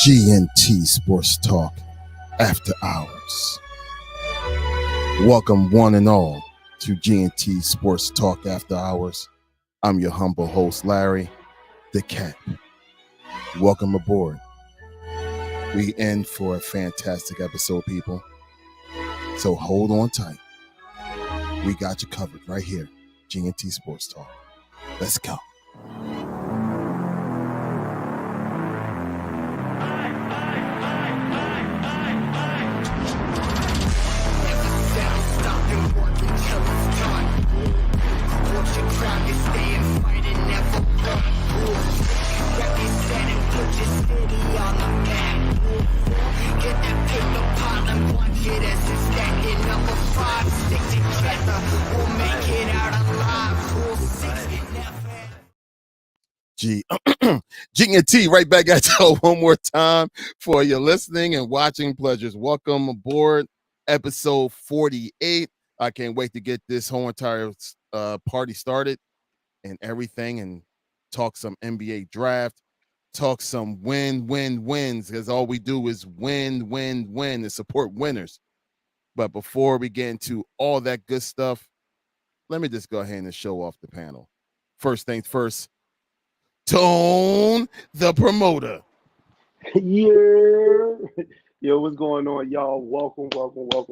GNT Sports Talk After Hours. Welcome one and all to GNT Sports Talk After Hours. I'm your humble host, Larry, the Cat. Welcome aboard. We in for a fantastic episode, people. So hold on tight. We got you covered right here, GNT Sports Talk. Let's go. GNT right back at you one more time for your listening and watching pleasures. Welcome aboard episode 48. I can't wait to get this whole entire party started and everything and talk some NBA draft, talk some wins, because all we do is win and support winners. But before we get into all that good stuff, let me just go ahead and show off the panel. First things first, Tone the promoter. Yeah. Yo, what's going on, y'all? Welcome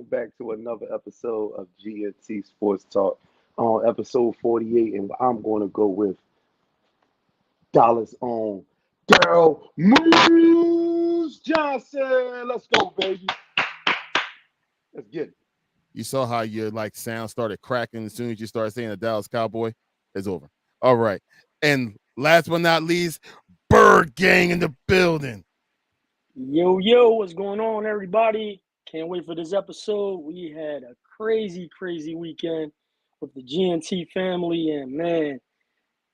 back to another episode of GNT Sports Talk on episode 48. And I'm going to go with Dallas own Daryl Moose Johnson. Let's go, baby. Let's get it. You saw how your sound started cracking as soon as you started saying the Dallas Cowboy. It's over. All right. And last but not least, Bird Gang in the building. Yo, what's going on, everybody? Can't wait for this episode. We had a crazy weekend with the GNT family, and man,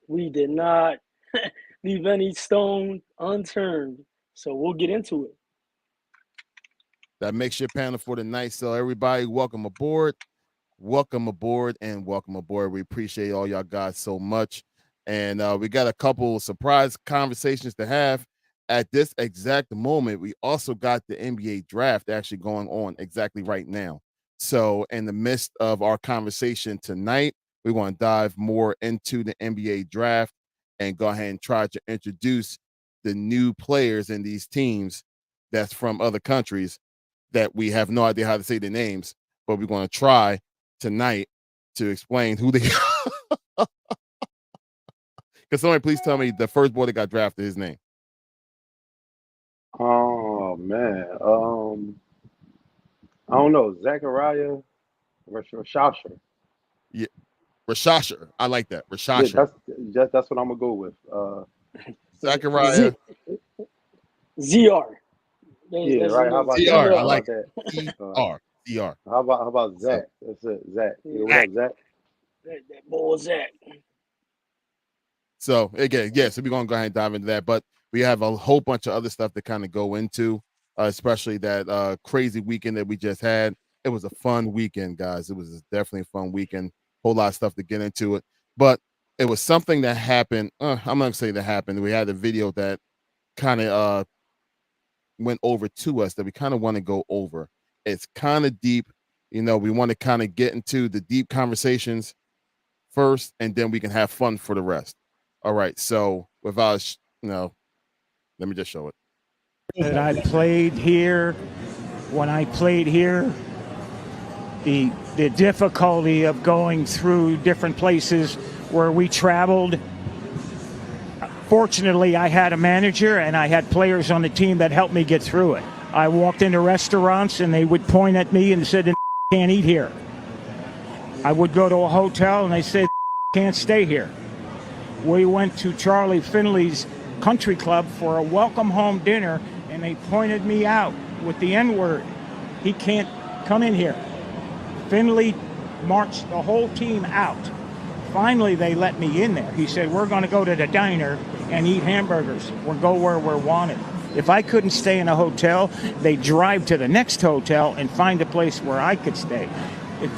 we did not leave any stone unturned. So we'll get into it. That makes your panel for tonight. So everybody, welcome aboard. We appreciate all y'all guys so much. And we got a couple surprise conversations to have at this exact moment. We also got the NBA draft actually going on exactly right now. So in the midst of our conversation tonight, we want to dive more into the NBA draft and go ahead and try to introduce the new players in these teams that's from other countries that we have no idea how to say their names, but we're going to try tonight to explain who they are. Can somebody please tell me the first boy that got drafted, his name? Oh, man. I don't know. Zachariah Rashasha. Yeah, Rashasha. I like that. Rashasha. Yeah, that's what I'm going to go with. Zachariah. ZR. Yeah, right. How about ZR? that? I like that. ZR. How about Zach? That's it. Zach. Yeah, what up, Zach? That boy Zach. So again, so we're gonna go ahead and dive into that, but we have a whole bunch of other stuff to kind of go into, especially that crazy weekend that we just had. It was a fun weekend, guys. It was definitely a fun weekend. Whole lot of stuff to get into it, but it was something that happened. I'm not gonna say that happened. We had a video that kind of went over to us that we kind of want to go over. It's kind of deep, we want to kind of get into the deep conversations first, and then we can have fun for the rest. All right, so without let me just show it. That I played here, when I played here, the difficulty of going through different places where we traveled. Fortunately, I had a manager and I had players on the team that helped me get through it. I walked into restaurants and they would point at me and said, "Can't eat here." I would go to a hotel and they said, "Can't stay here." We went to Charlie Finley's country club for a welcome home dinner and they pointed me out with the N-word. "He can't come in here." Finley marched the whole team out. Finally, they let me in there. He said, "We're going to go to the diner and eat hamburgers. We'll go where we're wanted." If I couldn't stay in a hotel, they'd drive to the next hotel and find a place where I could stay.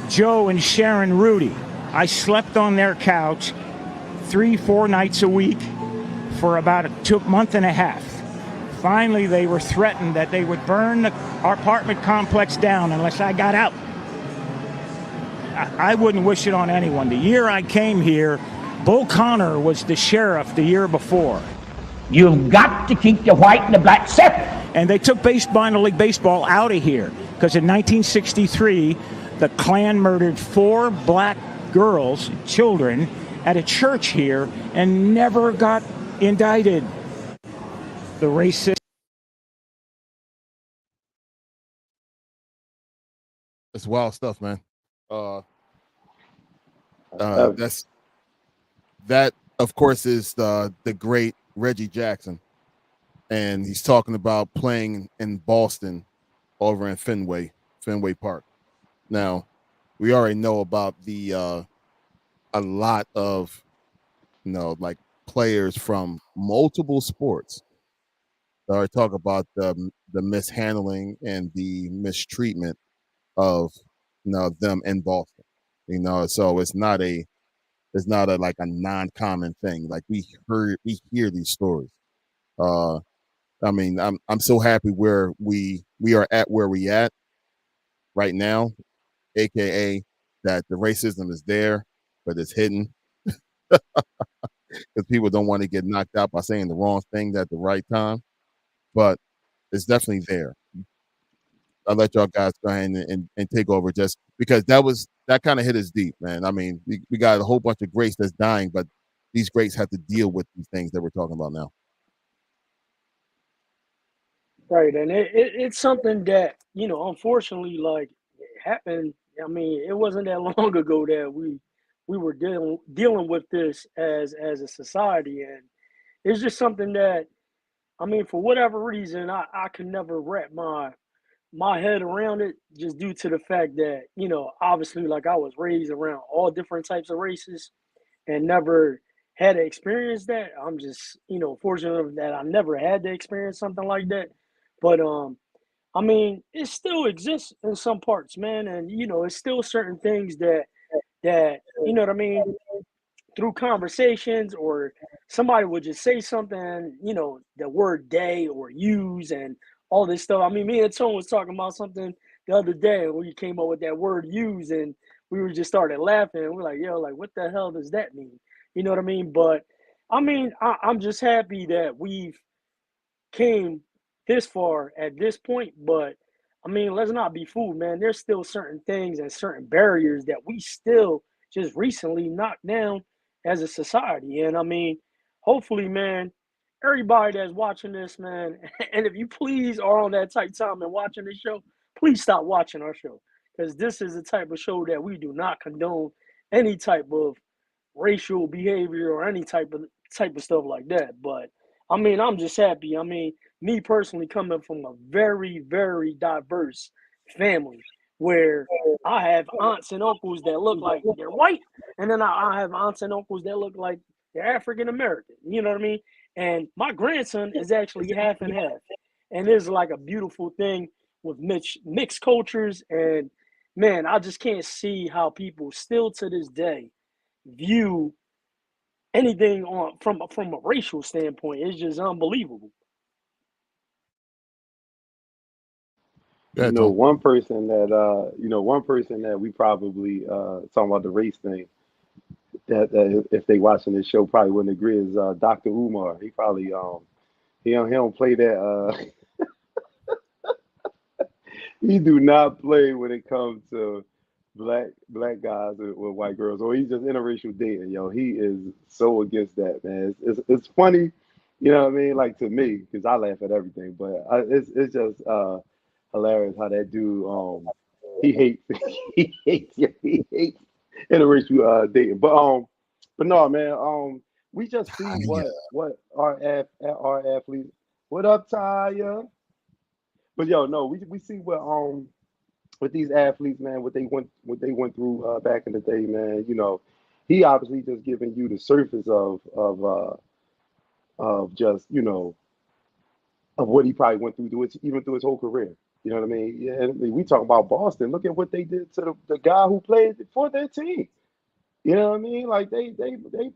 Joe and Sharon Rudy, I slept on their couch 3-4 nights a week for about a month and a half. Finally, they were threatened that they would burn our apartment complex down unless I got out. I wouldn't wish it on anyone. The year I came here, Bull Connor was the sheriff the year before. You've got to keep the white and the black separate. And they took minor league baseball out of here because in 1963, the Klan murdered 4 black girls, children, at a church here and never got indicted. The racist. It's wild stuff, man. That of course is the great Reggie Jackson, and he's talking about playing in Boston over in Fenway Park. Now, we already know about the a lot of like players from multiple sports that are talking about the mishandling and the mistreatment of them in Boston. So it's not a like a non-common thing. Like we hear these stories. I mean, I'm so happy where we are at where we at right now, aka that the racism is there, but it's hidden because people don't want to get knocked out by saying the wrong thing at the right time. But it's definitely there. I'll let y'all guys go ahead and take over just because that kind of hit us deep, man. I mean, we got a whole bunch of greats that's dying, but these greats have to deal with these things that we're talking about now. Right, and it's something that unfortunately, like it happened. I mean, it wasn't that long ago that we were dealing with this as a society, and it's just something that I mean, for whatever reason, I could never wrap my head around it, just due to the fact that obviously, like I was raised around all different types of races and never had to experience that. I'm just fortunate that I never had to experience something like that. But I mean, it still exists in some parts, man, and it's still certain things that what I mean, through conversations or somebody would just say something, the word "they" or "use" and all this stuff. I mean, me and Tone was talking about something the other day, and we came up with that word "use," and we were just started laughing. And we're like, "Yo, like, what the hell does that mean?" You know what I mean? But I mean, I'm just happy that we've came this far at this point. But I mean, let's not be fooled, man. There's still certain things and certain barriers that we still just recently knocked down as a society. And I mean, hopefully, man, everybody that's watching this, man, and if you please are on that tight time and watching this show, please stop watching our show. Because this is the type of show that we do not condone any type of racial behavior or any type of stuff like that. But I mean, I'm just happy. I mean, me personally coming from a very, very diverse family where I have aunts and uncles that look like they're white, and then I have aunts and uncles that look like they're African American. You know what I mean? And my grandson is actually half and half. And it's like a beautiful thing with mixed cultures. And man, I just can't see how people still to this day view anything on from a racial standpoint. It's just unbelievable. Yeah, Tom. One person that we probably talking about the race thing that if they watching this show probably wouldn't agree is Dr. Umar. He probably he don't play that he do not play when it comes to black guys with white girls, or he's just interracial dating. Yo, he is so against that, man. It's funny, you know what I mean? Like to me, because I laugh at everything, but it's just hilarious how that dude he hates he hates interracial dating. But no, man, we just see what our athletes. What up, Taya? But yo, no, we see what with these athletes, man, what they went through back in the day, man. He obviously just giving you the surface of just of what he probably went through even through his whole career. You know what I mean? Yeah, and I mean, we talk about Boston. Look at what they did to the guy who played for their team. You know what I mean? Like they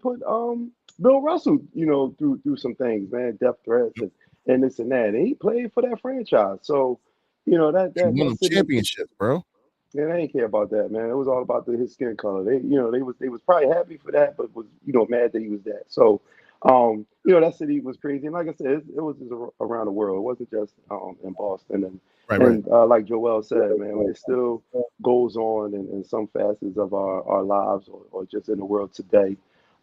put Bill Russell, through some things, man, death threats and and this and that. And he played for that franchise. So, that He that won that them city. championships, bro. Yeah, they didn't care about that, man. It was all about his skin color. They was probably happy for that, but was mad that he was that. So, that city was crazy. And like I said, it was just around the world. It wasn't just in Boston. And Right, right. and like Joel said, man, it still goes on in some facets of our lives or just in the world today.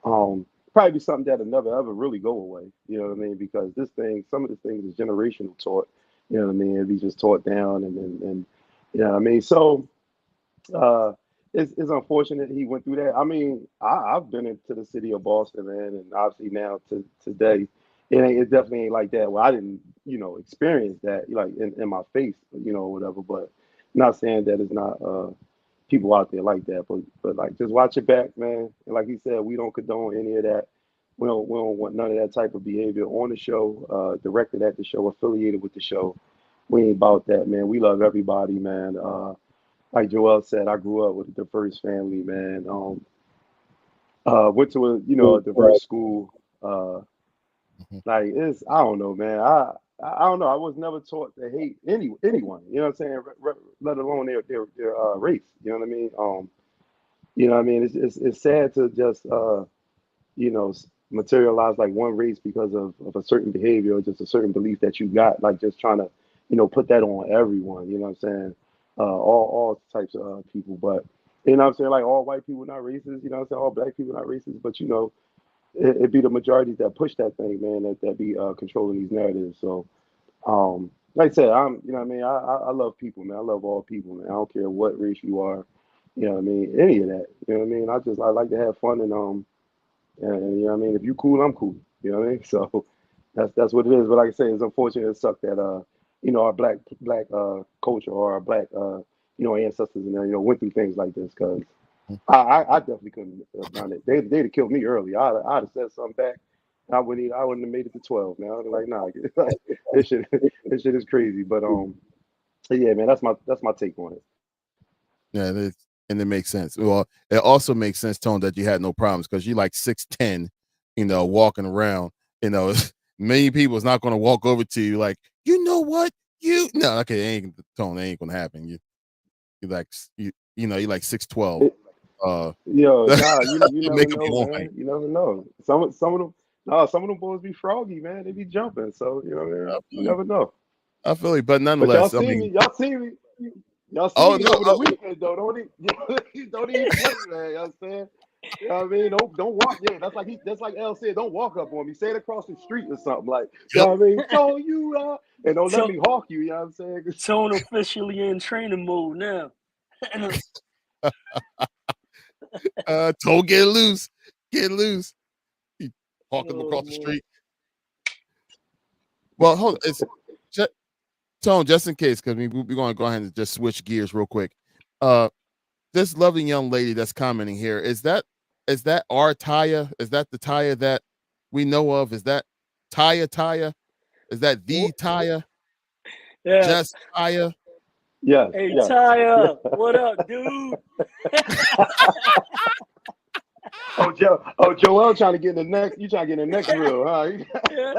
Probably be something that'll never ever really go away. You know what I mean? Because some of this things is generational taught. You know what I mean? It be just taught down and you know what I mean. So uh, it's unfortunate he went through that. I mean, I've been into the city of Boston, man, and obviously now to today, it definitely ain't like that. Well, I didn't, experience that like in my face, whatever. But not saying that it's not people out there like that, but like just watch it back, man. And like he said, we don't condone any of that. We don't want none of that type of behavior on the show, directed at the show, affiliated with the show. We ain't about that, man. We love everybody, man. Like Joel said, I grew up with a diverse family, man. Went to a diverse school. Uh, Mhm. like I don't know, man. I don't know. I was never taught to hate anyone. You know what I'm saying? Let alone their race. You know what I mean? It's sad to just materialize like one race because of a certain behavior or just a certain belief that you got, like just trying to, put that on everyone, you know what I'm saying? All types of people, but you know what I'm saying, like all white people not racist, you know what I'm saying, all black people not racist, but it be the majority that push that thing, man, that be controlling these narratives. So like I said, you know what I mean, I love people, man. I love all people, man. I don't care what race you are, you know what I mean, any of that, you know what I mean. I like to have fun and you know what I mean? If you cool, I'm cool. You know what I mean? So that's what it is. But like I say, it's unfortunate it sucked that our black culture or our black ancestors and went through things like this because I definitely couldn't have done it. They'd have killed me early. I'd have said something back. I wouldn't have made it to 12, man. I'd be like, nah, like, this shit is crazy. But yeah, man, that's my take on it. Yeah, and it makes sense. Well, it also makes sense, Tone, that you had no problems because you like 6'10", walking around. Many people is not going to walk over to you like, you know what? No, okay, Tone, it ain't gonna happen. You like 6'12". Yo, nah, you never Make up know, your own man. height. You never know. Some of them boys be froggy, man. They be jumping. So you know what I mean. You never know. I feel you, but But y'all nonetheless, I see mean, me. Y'all see oh me no, over the weekend though. Don't don't even play, man. You know what I'm saying? You know what I mean? Don't walk. Yeah, that's like L said. Don't walk up on me. Say it across the street or something like. You yep. know what I mean? So and don't let So me hawk you. You know what I'm saying? Tone officially in training mode now. Tone, get loose, get loose. You hawking them Oh across the man. street. Well, hold on. It's Tone, just in case, because we're going to go ahead and just switch gears real quick. This lovely young lady that's commenting here, is that our Taya? Is that the Taya that we know of? Is that Taya? Is that the Taya? Yeah. Just Taya? Yes, Hey yes. Taya, what up, dude? Joel trying to get in the next. You trying to get in the next reel, huh? Yeah.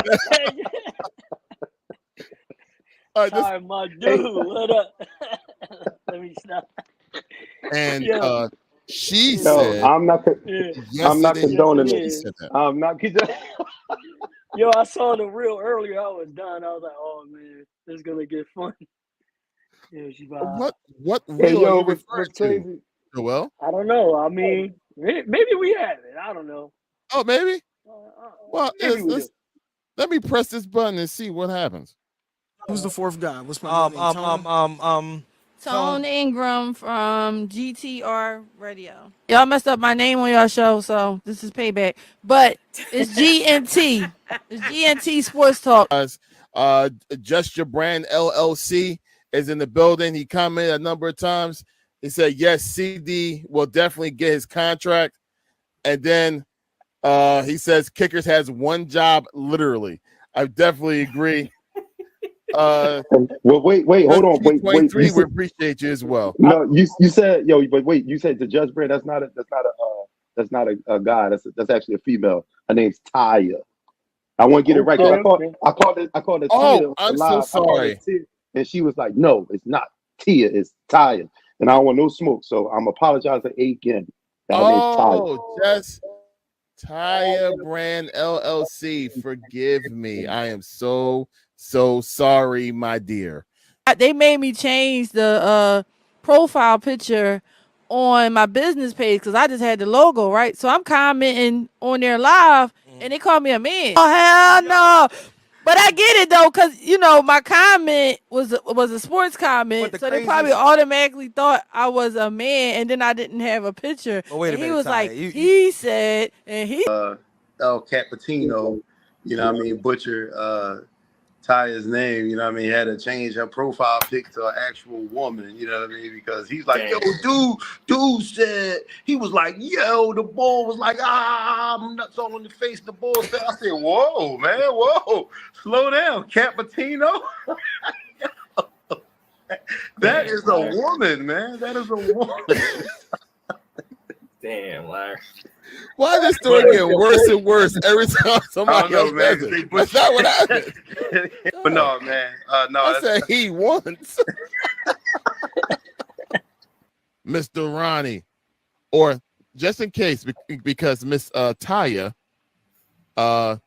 All right, Taya, my Hey, dude, what up? Let me stop. and Yo, she no, said, yeah, I'm yes, it not is. yes it condoning it. She is. said that. I'm not. Yo, I saw the reel earlier. I was done. I was like, oh man, this is gonna get fun. Yeah, she vibe. What Hey, reel are yo, you what's referring to, crazy? Joel? I don't know. I mean, maybe we have it. I don't know. Oh, maybe. Well, Maybe we do. let me press this button and see what happens. Who's the fourth guy? What's my name? Tone Ingram from GTR Radio. Y'all messed up my name on your show, so this is payback. But it's GNT. It's GNT Sports Talk. Guys, Just Your Brand LLC is in the building. He commented a number of times. He said, yes, CD will definitely get his contract. And then he says Kickers has one job, literally. I definitely agree. Well, wait, hold on, wait. T23, we appreciate you as well. No, you said but wait, you said the Judge Brand. That's not a guy. That's actually a female. Her name's Taya. I want to get it right. 'Cause Okay. I called it Tia. Oh, I'm so live. I called sorry. it Tia, and she was like, "No, it's not Tia. It's Taya." And I don't want no smoke, so I'm apologizing again. That name's Taya. Oh, just Taya Brand LLC. Forgive me. I am so sorry, my dear. They made me change the profile picture on my business page because I just had the logo, right? So I'm commenting on their live and they call me a man. Oh, hell no. But I get it though, because my comment was a sports comment. So they probably automatically thought I was a man, and then I didn't have a picture. But wait a minute, he was Ty. like, he said, and he El Cappuccino, butcher Taya's name, had to change her profile pic to an actual woman, because he's like, yo, dude said, he was like, yo, the ball was like, I'm nuts all on the face, the ball said, I said, whoa, man, whoa, slow down, Cappuccino. That is a woman, man, that is a woman. Damn, Larry. Why is this story getting worse and worse every time somebody else says it? That's not what happened. But no, man. No, I said he once. Mr. Ronnie, or just in case, because Miss Taya, I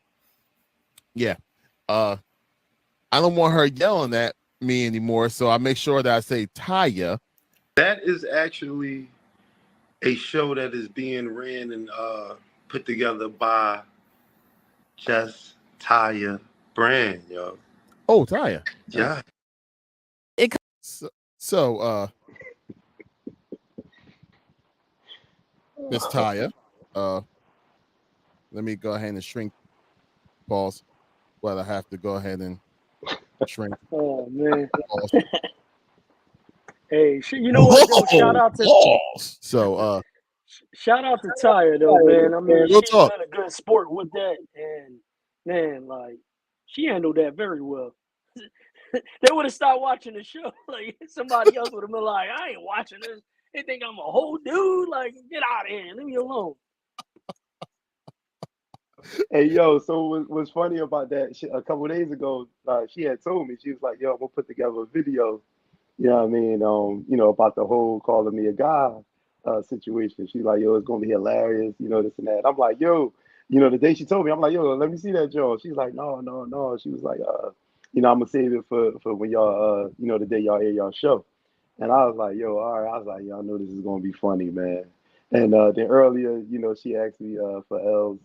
don't want her yelling at me anymore, so I make sure that I say Taya. That is actually a show that is being ran and put together by just Taya Brand, yo. Oh, Taya. Yeah. So Miss Taya, let me go ahead and shrink. Pause. Well, I have to go ahead and shrink. Oh man. Hey, you know what? Though? Shout out to shout out to Taya though, man. I mean, she's been a good sport with that, and man, like she handled that very well. They would have stopped watching the show. Like somebody else would have been like, I ain't watching this. They think I'm a whole dude. Like, get out of here. Leave me alone. Hey, yo, so what's funny about that, a couple of days ago, she had told me, she was like, yo, I'm going to put together a video, you know what I mean, about the whole calling me a guy situation. She's like, yo, it's going to be hilarious, this and that. I'm like, yo, the day she told me, I'm like, yo, let me see that, Joe. She's like, no. She was like, I'm going to save it for when y'all, the day y'all air y'all show. And I was like, yo, all right. I was like, y'all know this is going to be funny, man. And then earlier, she asked me for L's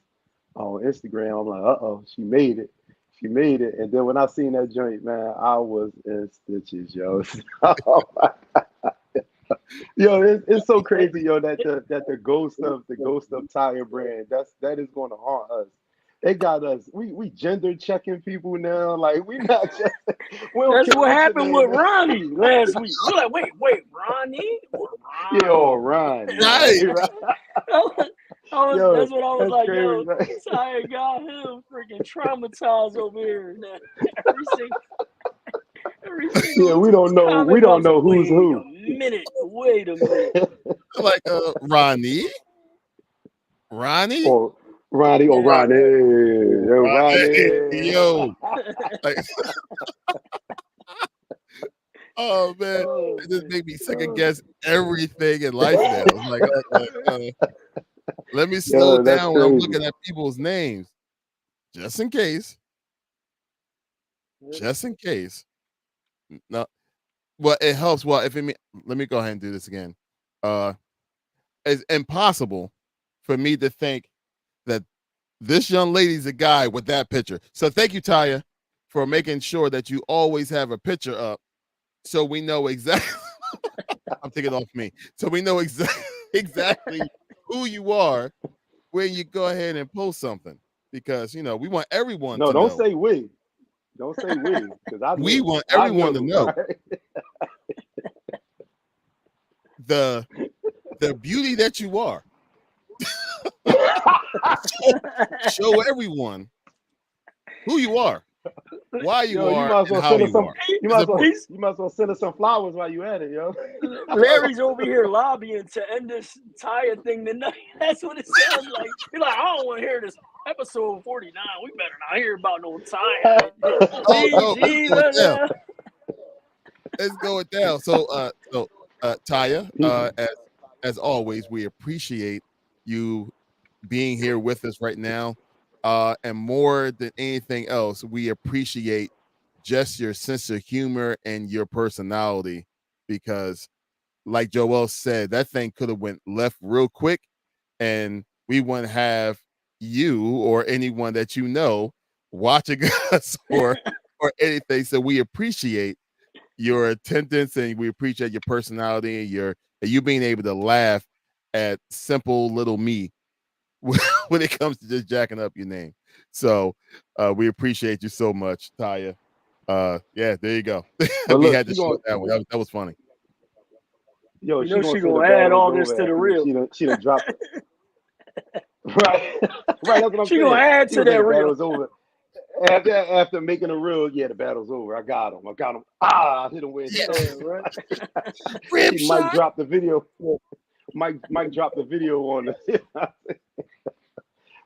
on Instagram. I'm like, uh-oh, she made it. And then when I seen that joint, man, I was in stitches, yo. Oh my God. Yo, it's so crazy, yo, that the ghost of Taya Brand, that is going to haunt us. They got us. We gender checking people now. Like we not just. That's what happened with Ronnie last week. We're like, wait, Ronnie? Yo, Ronnie. Right. That's what I was like, crazy, yo, man. Taya got him freaking traumatized over here. Every single we don't know who's who. Wait a minute. Like Ronnie. Or Ronnie. Yo. Like, oh man, it just made me second guess everything in life now. Like, let me slow down when I'm looking at people's names, just in case. No, well, it helps. Well, let me go ahead and do this again. It's impossible for me to think that this young lady's a guy with that picture. So thank you, Taya, for making sure that you always have a picture up, so we know exactly. I'm taking it off me, so we know exactly who you are when you go ahead and post something, because we want everyone. No, to don't know. say we. Don't say we, because we want everyone to know. Right? The beauty that you are. show everyone who you are, why you are, and how you are. You might as well send us some flowers while you at it, yo. Larry's over here lobbying to end this Taya thing tonight. That's what it sounds like. You're like, I don't want to hear this Episode 49. We better not hear about no time. Oh no, it's going down. So Taya, as always, we appreciate you being here with us right now. And more than anything else, we appreciate just your sense of humor and your personality, because like Joel said, that thing could have went left real quick and we wouldn't have you or anyone that you know watching us or anything. So we appreciate your attendance and we appreciate your personality and you being able to laugh at simple little me when it comes to just jacking up your name. So we appreciate you so much, Taya. Yeah, there you go. We had to show that one. That was funny. Yo, you know she gonna add all this to the reel. She done dropped it. Right. Right, that's what I'm she saying. Gonna add to that the reel. Battle's over. After making a reel, yeah, the battle's over. I got him. I hit him with it. Right. She might drop the video. Mike dropped the video on the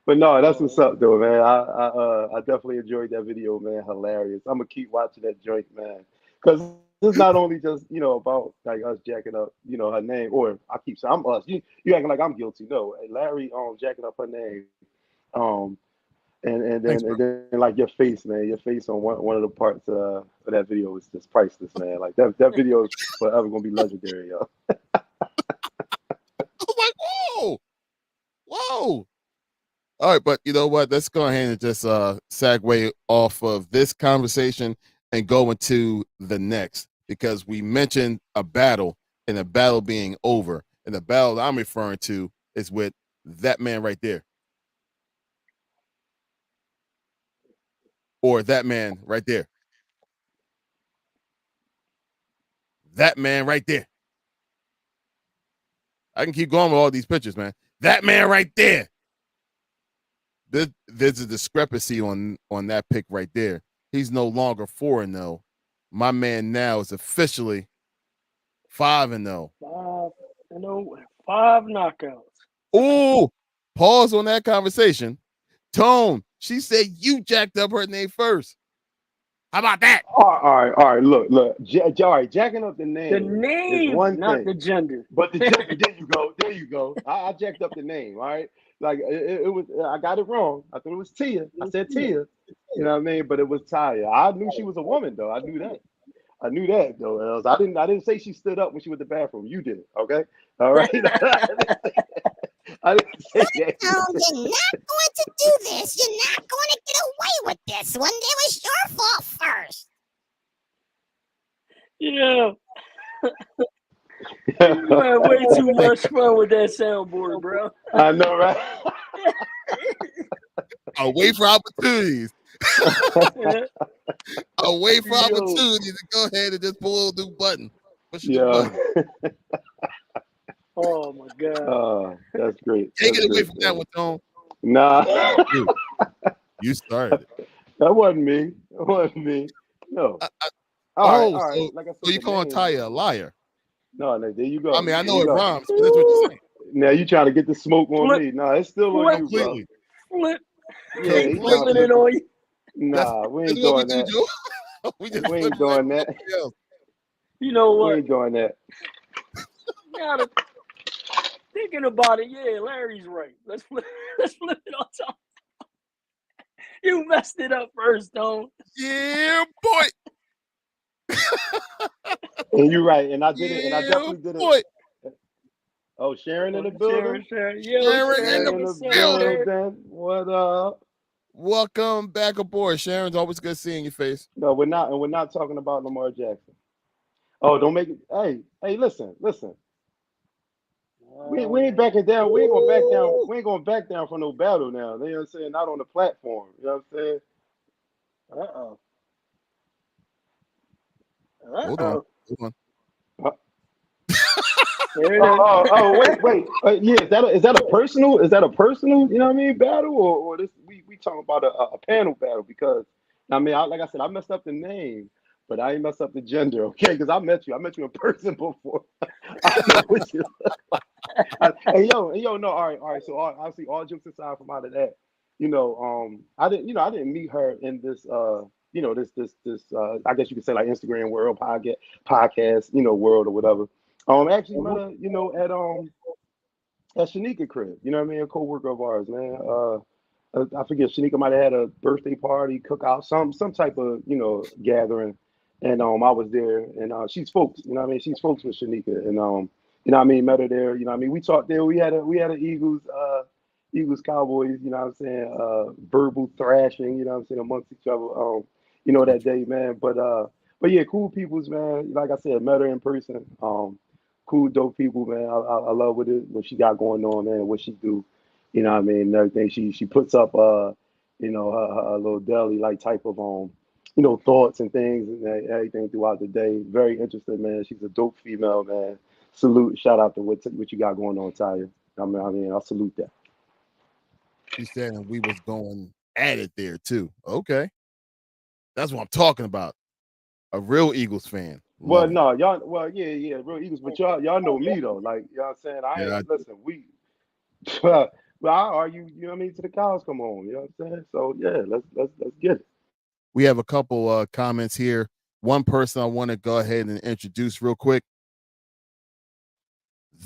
But no, that's what's up though, man. I definitely enjoyed that video, man. Hilarious. I'm gonna keep watching that joint, man. Because it's not only just, about like us jacking up, her name, or I keep saying I'm us. You acting like I'm guilty. No, Larry jacking up her name. And then like your face, man. Your face on one of the parts of that video is just priceless, man. Like that video is forever gonna be legendary, yo. I'm like, whoa. All right, but you know what? Let's go ahead and just segue off of this conversation and go into the next, because we mentioned a battle and a battle being over. And the battle I'm referring to is with that man right there. Or that man right there. That man right there. I can keep going with all these pictures, man. That man right there. There's a discrepancy on that pick right there. He's no longer 4-0. My man now is officially 5-0. 5-0, 5 knockouts. Oh, pause on that conversation. Tone, she said you jacked up her name first. How about that? All right. Look. All right, jacking up the name. The name, is one not thing, the gender. But the gender, there you go. I jacked up the name. All right, like it was. I got it wrong. I thought it was Tia. I said Tia. You know what I mean? But it was Taya. I knew she was a woman though. I knew that though. Else I didn't say she stood up when she was in the bathroom. You did. Okay. All right. I didn't say that. No, you're not going to do this. You're not going to get away with this one. It was your fault first. Yeah. You had way too much fun with that soundboard, bro. I know, right? I'll wait for opportunities. I'll wait for opportunities to go ahead and just pull a new button. Push the button. Oh my God. Oh, that's great. Can't get away from that one, Tone. Nah. Dude, you started it. That wasn't me. No. All right. Like I said, so you calling Taya a liar? No, there you go. I mean, I know it rhymes, but that's what you're saying. Now you trying to get the smoke on me. No, it's still on you, bro. Flip. Yeah, he's flipping it on you. Nah, we ain't doing that. We ain't doing that. You know what? We ain't doing that. Thinking about it, yeah, Larry's right. Let's flip it on top. You messed it up first, though. Yeah, boy. And you're right, and I did it, and I definitely did it. Oh, Sharon in the building. Sharon in the building. What up? Welcome back aboard, Sharon. Always good seeing your face. No, we're not talking about Lamar Jackson. Oh, don't make it. Hey, listen. We ain't backing down. We ain't gonna back down. We ain't gonna back down from no battle now. You know what I'm saying? Not on the platform. You know what I'm saying? Hold on. Wait. Yeah, is that a personal? Is that a personal? You know what I mean? Battle or this? We talking about a panel battle, because I mean, like I said, I messed up the name, but I ain't messed up the gender. Okay, because I met you in person before. I know what you look like. Hey, yo, no, all right. So obviously, all jokes aside from out of that, I didn't meet her in this I guess you could say like Instagram world, podcast, world or whatever. Actually met her, at Shanika crib. You know what I mean? A coworker of ours, man. I forget. Shanika might have had a birthday party, cookout, some type of gathering, and I was there, and she's folks. You know what I mean? She's folks with Shanika, and what I mean, met her there. You know what I mean? We talked there. We had a Eagles Cowboys. You know what I'm saying? Verbal thrashing. You know what I'm saying, amongst each other. That day, man. But yeah, cool peoples, man. Like I said, met her in person. Cool, dope people, man. I love what she got going on, man. What she do, what I mean, and everything. She puts up, her little daily like type of thoughts and things and everything throughout the day. Very interesting, man. She's a dope female, man. Salute, shout out to what you got going on, Taya. I salute that. She said, and we was going at it there too. Okay, that's what I'm talking about. A real Eagles fan. Well, Love it. no, y'all. Well, yeah, real Eagles, but y'all know me though. Like, you know what I'm saying? I Yeah, ain't listen. Well, I argue. You know what I mean? To the cows come home. You know what I'm saying? So yeah, let's get it. we have a couple comments here. One person I want to go ahead and introduce real quick.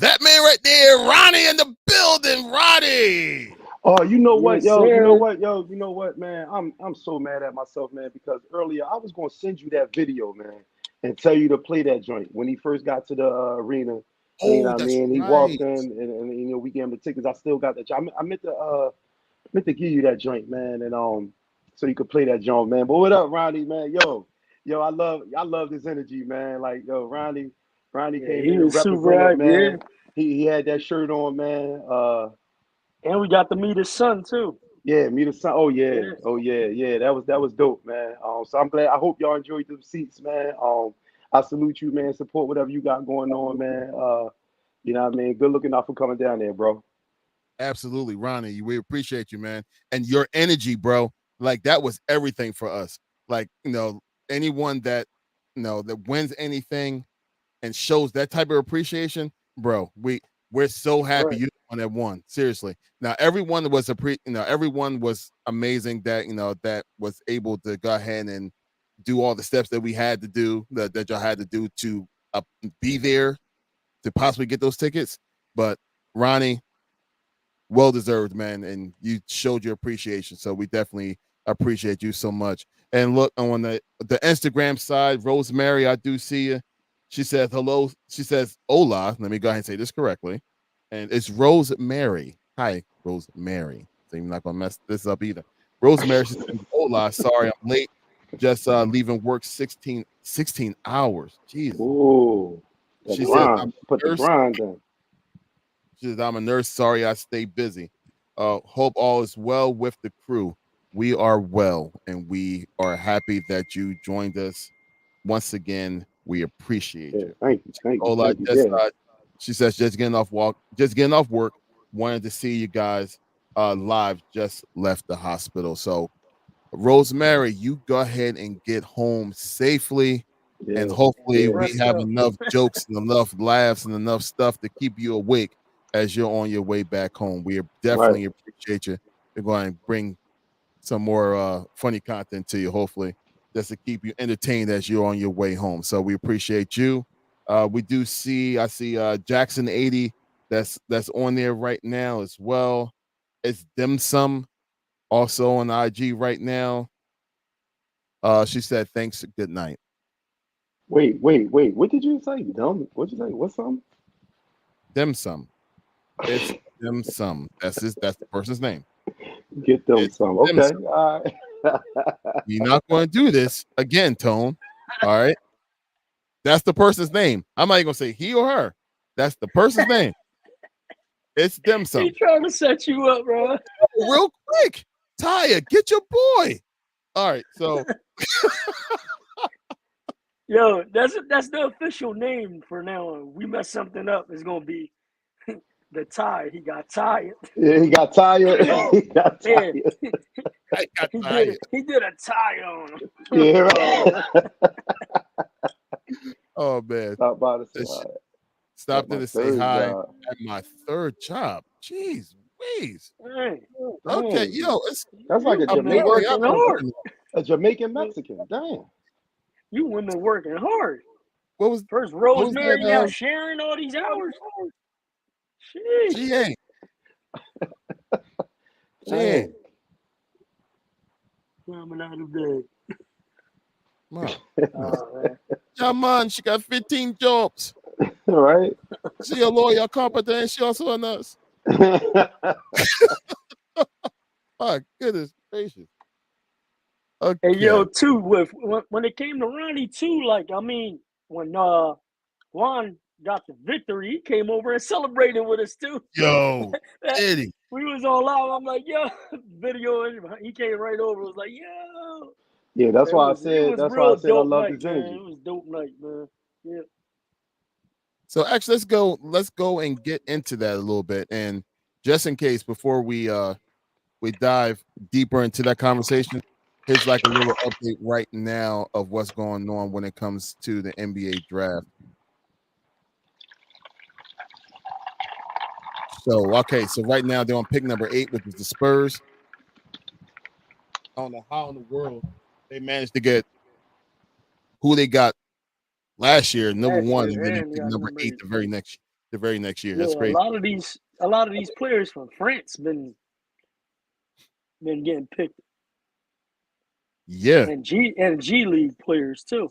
That man right there, Ronnie in the building, Ronnie. Oh, you know what, Yes, yo, sir. you know what, man. I'm so mad at myself, man, because earlier I was gonna send you that video, man, and tell you to play that joint when he first got to the arena. And you know Oh, what I that's mean? He right. walked in, and we gave him the tickets. I still got that. I meant to give you that joint, man, and so you could play that joint, man. But what up, Ronnie, man? Yo, I love this energy, man. Like, yo, Ronnie Yeah, came he in and was super represented, hype. Yeah, man. He had that shirt on, man. and we got to meet his son too. Yeah, me the son. Oh yeah, Yeah, yeah. That was dope, man. So I'm glad. I hope y'all enjoyed the seats, man. I salute you, man. Support whatever you got going on, man. You know what I mean. Good looking out for coming down there, bro. Absolutely, Ronnie. We appreciate you, man. And your energy, bro. Like that was everything for us. Like, anyone that that wins anything and shows that type of appreciation, bro, we're so happy right. you on that one. Seriously. Now everyone was everyone was amazing that was able to go ahead and do all the steps that we had to do that y'all had to do to be there to possibly get those tickets. But Ronnie, well deserved, man, and you showed your appreciation. So we definitely appreciate you so much. And look on the Instagram side, Rosemary, I do see you. She says hello. She says hola. Let me go ahead and say this correctly. And it's Rosemary. Hi, Rosemary. So I'm not gonna mess this up either. Rosemary, she says hola. Sorry, I'm late. Just leaving work 16 hours. Jeez. Ooh, the She says I'm grind. Put a the nurse. grind in. She says, I'm a nurse. Sorry, I stay busy. Hope all is well with the crew. We are well, and we are happy that you joined us once again. We appreciate Yeah, you. Ola, thank you. Yeah, she says, just getting off work. Wanted to see you guys live. Just left the hospital. So, Rosemary, you go ahead and get home safely. And yeah, hopefully, Get yeah. we rest have up. enough jokes and enough laughs and enough stuff to keep you awake as you're on your way back home. We Right. definitely appreciate you. We're going to bring some more funny content to you, hopefully, just to keep you entertained as you're on your way home. So we appreciate you. I see Jackson 80 that's on there right now as well. It's Dim Sum also on IG right now. She said, thanks, good night. Wait. What did you say? Dumb. What did you say? What's something? Dim Sum. It's Dim Sum. That's the person's name. Get them It's some. Dim Okay. Sum. All right. You're not going to do this again, Tone. All right. That's the person's name. I'm not even gonna say he or her. That's the person's name. It's Dim He Sum. trying to set you up, bro. Real quick, Taya, get your boy. All right, so Yo, that's the official name for now on. We mess something up, it's gonna be the tie. He got tired. Yeah, he got tired. He got Yeah, tired. I got he did Taya. it. He did a tie on him. Yeah, right. Oh man, Stop by to say This- hi. At stopped in my to say third hi job. at my third job. Jeez, please. Hey, Okay, Dang. yo, it's That's like a You've been Jamaican, working hard. a Jamaican Mexican. Damn. You women working hard. What was First what was Rosemary, now that? Sharon, all these hours. Sheesh. She ain't. She ain't. Dang. Coming out of bed. Wow. Oh, man. Come on, she got 15 jobs. Right? She a lawyer, competent. She also a nurse. My goodness gracious. Okay. Hey, yo, too, when it came to Ronnie, too, like, I mean, when Juan got the victory, he came over and celebrated with us, too. Yo, That- Eddie. we was all live. I'm like, yo, video. He came right over. Was like, yo. Yeah, that's why I It said. was That's why I real said I dope love night, his man. energy. It was dope night, man. Yeah. So actually, let's go and get into that a little bit. And just in case, before we dive deeper into that conversation, here's like a little update right now of what's going on when it comes to the NBA draft. So okay, so right now they're on pick number 8, which is the Spurs. I don't know how in the world they managed to get who they got last year, number Last 1, year, and then they and pick got number 8 number 8. the very next year. Yeah, That's a crazy. lot of these players from France been getting picked, Yeah, and G League players too.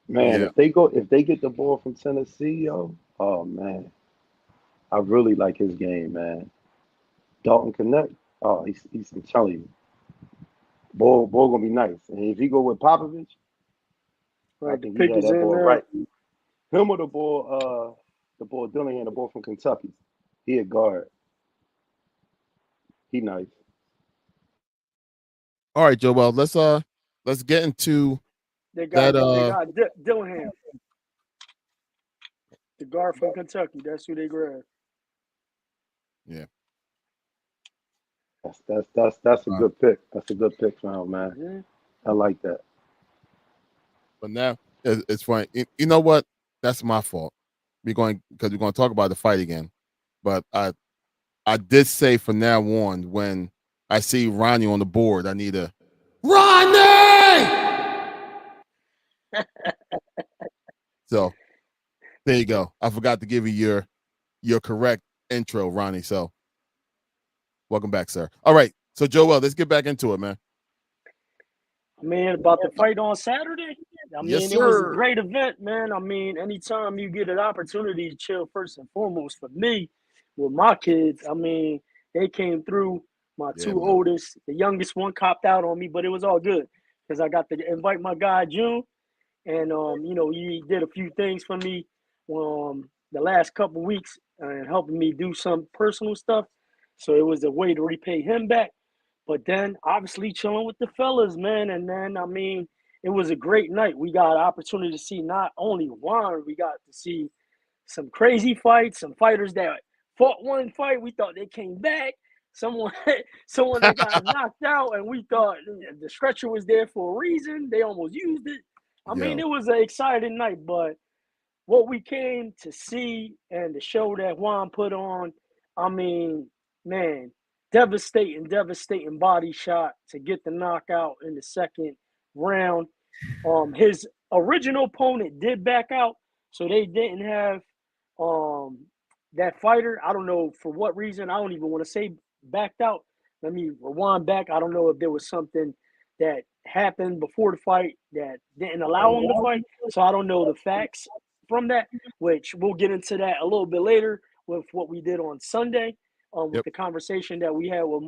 Man, yeah. if they get the ball from Tennessee, yo, oh man, I really like his game, man. Dalton Connect, oh, he's I'm telling you, ball gonna be nice. And if he go with Popovich, I Right, the think he pick had is that in ball there. right. Him or the ball Dillingham, the ball from Kentucky. He a guard. He nice. All right, Joe. Well, let's get into They that. got Dillingham, the guard from Kentucky. That's who they grabbed. Yeah. That's a good pick. That's a good pick for him, man. Yeah. I like that. But now it's funny. You know what? That's my fault. We're going to talk about the fight again. But I did say from now on, when I see Ronnie on the board, I need a Ronnie. So there you go. I forgot to give you your correct intro, Ronnie. So welcome back, sir. All right. So Joel, let's get back into it, man. I mean, about the fight on Saturday. I Yes, mean, it was a sir. great event, man. I mean, anytime you get an opportunity to chill, first and foremost, for me, with my kids, I mean, they came through. My Yeah, two man. oldest, the youngest one copped out on me, but it was all good because I got to invite my guy June, and he did a few things for me the last couple weeks and helping me do some personal stuff. So it was a way to repay him back. But then obviously chilling with the fellas, man. And then I mean, it was a great night. We got an opportunity to see not only one, we got to see some crazy fights, some fighters that fought one fight. We thought they came back. Someone someone that got knocked out, and we thought the stretcher was there for a reason. They almost used it. I mean, Yo. it was an exciting night, but what we came to see and the show that Juan put on, I mean, man, devastating body shot to get the knockout in the second round. His original opponent did back out, so they didn't have um that fighter. I don't know for what reason. I don't even want to say backed out. Let me rewind back. I don't know if there was something that happened before the fight that didn't allow him to fight. So I don't know the facts from that, which we'll get into that a little bit later with what we did on Sunday, with Yep. the conversation that we had with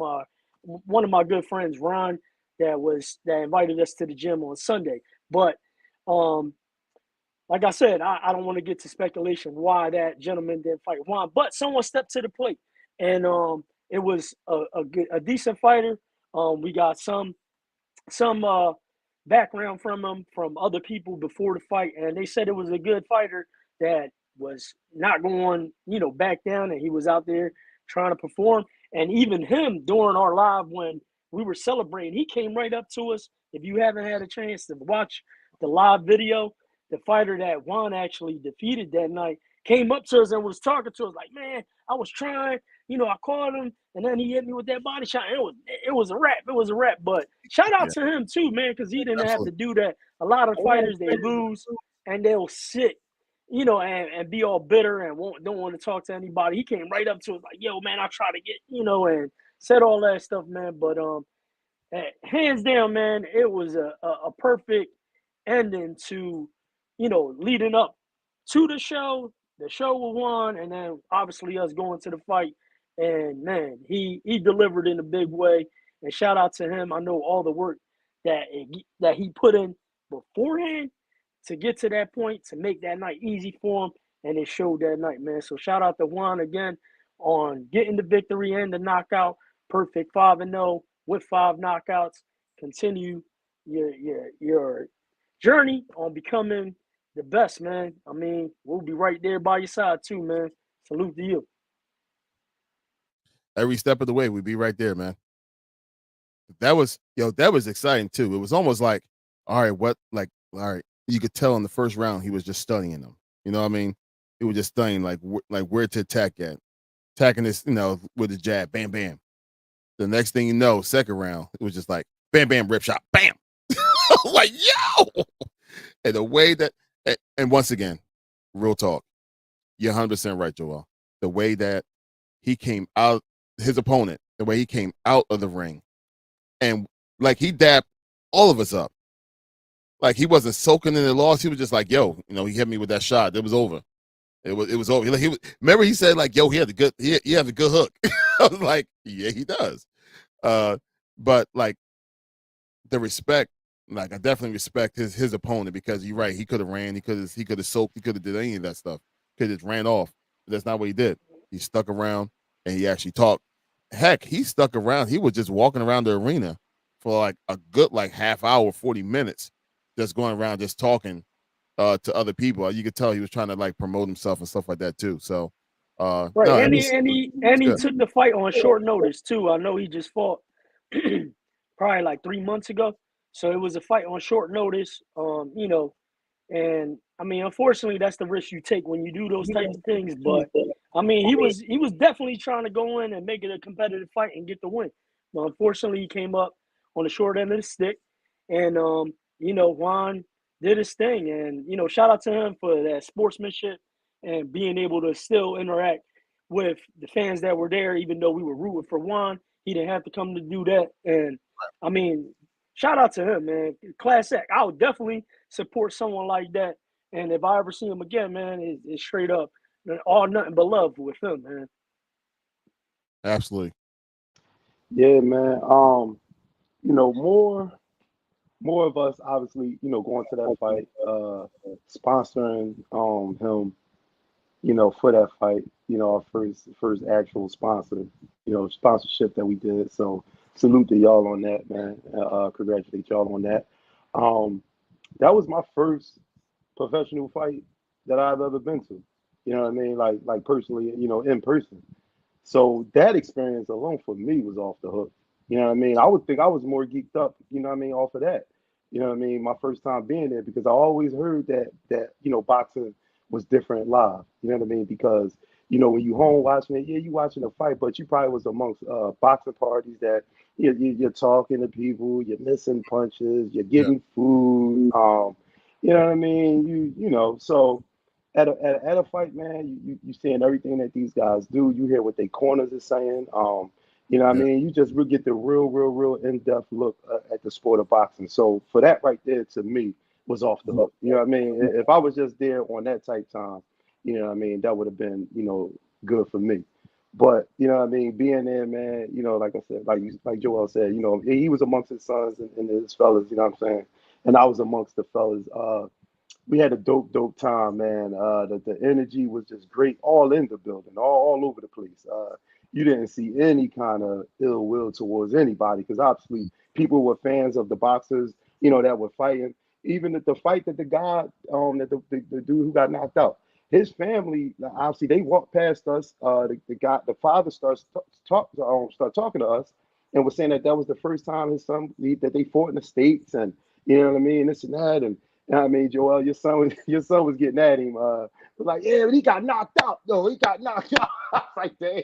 one of my good friends, Ron, that invited us to the gym on Sunday. But like I said, I don't want to get to speculation why that gentleman didn't fight Juan, but someone stepped to the plate, and it was a decent fighter. We got some background from him from other people before the fight, and they said it was a good fighter that was not going, back down, and he was out there trying to perform. And even him during our live when we were celebrating, he came right up to us. If you haven't had a chance to watch the live video, the fighter that Juan actually defeated that night came up to us and was talking to us like, man, I was trying I called him, and then he hit me with that body shot. It was a wrap. It was a wrap. But shout out to him too, man, because he didn't have to do that. A lot of fighters, they lose and they'll sit, and be all bitter and don't want to talk to anybody. He came right up to us like, "Yo, man, I try to get," and said all that stuff, man. But hands down, man, it was a perfect ending to, leading up to the show. The show was won, and then obviously us going to the fight. And man, he delivered in a big way. And shout out to him. I know all the work that he put in beforehand to get to that point, to make that night easy for him, and it showed that night, man. So shout out to Juan again on getting the victory and the knockout. Perfect 5-0 with 5 knockouts. Continue your journey on becoming the best, man. I mean, we'll be right there by your side too, man. Salute to you. Every step of the way, we'd be right there, man. That was exciting too. It was almost like, all right, you could tell in the first round he was just studying them. You know what I mean? He was just studying like where to attack at, attacking this, with the jab, bam, bam. The next thing you know, second round, it was just like bam, bam, rip shot, bam. Like, yo, and the way that, and once again, real talk, you're 100% right, Joel. The way that he came out, his opponent, the way he came out of the ring, and like he dapped all of us up. Like he wasn't soaking in the loss. He was just like, yo, he hit me with that shot. It was over. It was over. Remember he said like, yo, he had a good hook. I was like, yeah, he does. But like the respect, like I definitely respect his opponent, because you're right. He could have ran. He could have soaked. He could have did any of that stuff. Could have just ran off. But that's not what he did. He stuck around and he actually talked. Heck, he stuck around. He was just walking around the arena for like a good half hour, 40 minutes, just going around just talking to other people. You could tell he was trying to like promote himself and stuff like that too. So right, no, and he took the fight on short notice too. I know he just fought probably like 3 months ago, so it was a fight on short notice. And I mean, unfortunately, that's the risk you take when you do those types of things. But I mean, he was definitely trying to go in and make it a competitive fight and get the win. But unfortunately, he came up on the short end of the stick, and Juan did his thing. And shout out to him for that sportsmanship and being able to still interact with the fans that were there, even though we were rooting for Juan. He didn't have to come to do that. And I mean, shout out to him, man. Class act. I would definitely support someone like that. And if I ever see him again, man, it's straight up all nothing but love with him, man. Absolutely. Yeah, man. More of us obviously, going to that fight, sponsoring him, for that fight, our first actual sponsorship that we did. So salute to y'all on that, man. Congratulate y'all on that. That was my first professional fight that I've ever been to. You know what I mean? Like personally, in person. So that experience alone for me was off the hook. You know what I mean? I would think I was more geeked up, off of that. You know what I mean? My first time being there, because I always heard that boxing was different live. You know what I mean? Because when you home watching it, yeah, you watching a fight, but you probably was amongst boxing parties that you're talking to people, you're missing punches, you're getting food. You know what I mean? So at a fight, man, you seeing everything that these guys do. You hear what their corners are saying. What I mean? You just get the real in-depth look at the sport of boxing. So for that right there, to me, was off the hook. You know what I mean? If I was just there on that type time, what I mean, that would have been, good for me. But what I mean, being there, man, like I said, like Joel said, he was amongst his sons and his fellas, you know what I'm saying? And I was amongst the fellas. We had a dope time, man. The energy was just great, all in the building, all over the place. You didn't see any kind of ill will towards anybody, because obviously people were fans of the boxers, that were fighting. Even the fight that the guy, that the dude who got knocked out, his family, obviously they walked past us. The father start talking to us, and was saying that was the first time his son that they fought in the States, and you know what I mean, this and that, and I mean, Joel, your son was getting at him. Was like, yeah, but he got knocked out. No, he got knocked out. I was like, damn.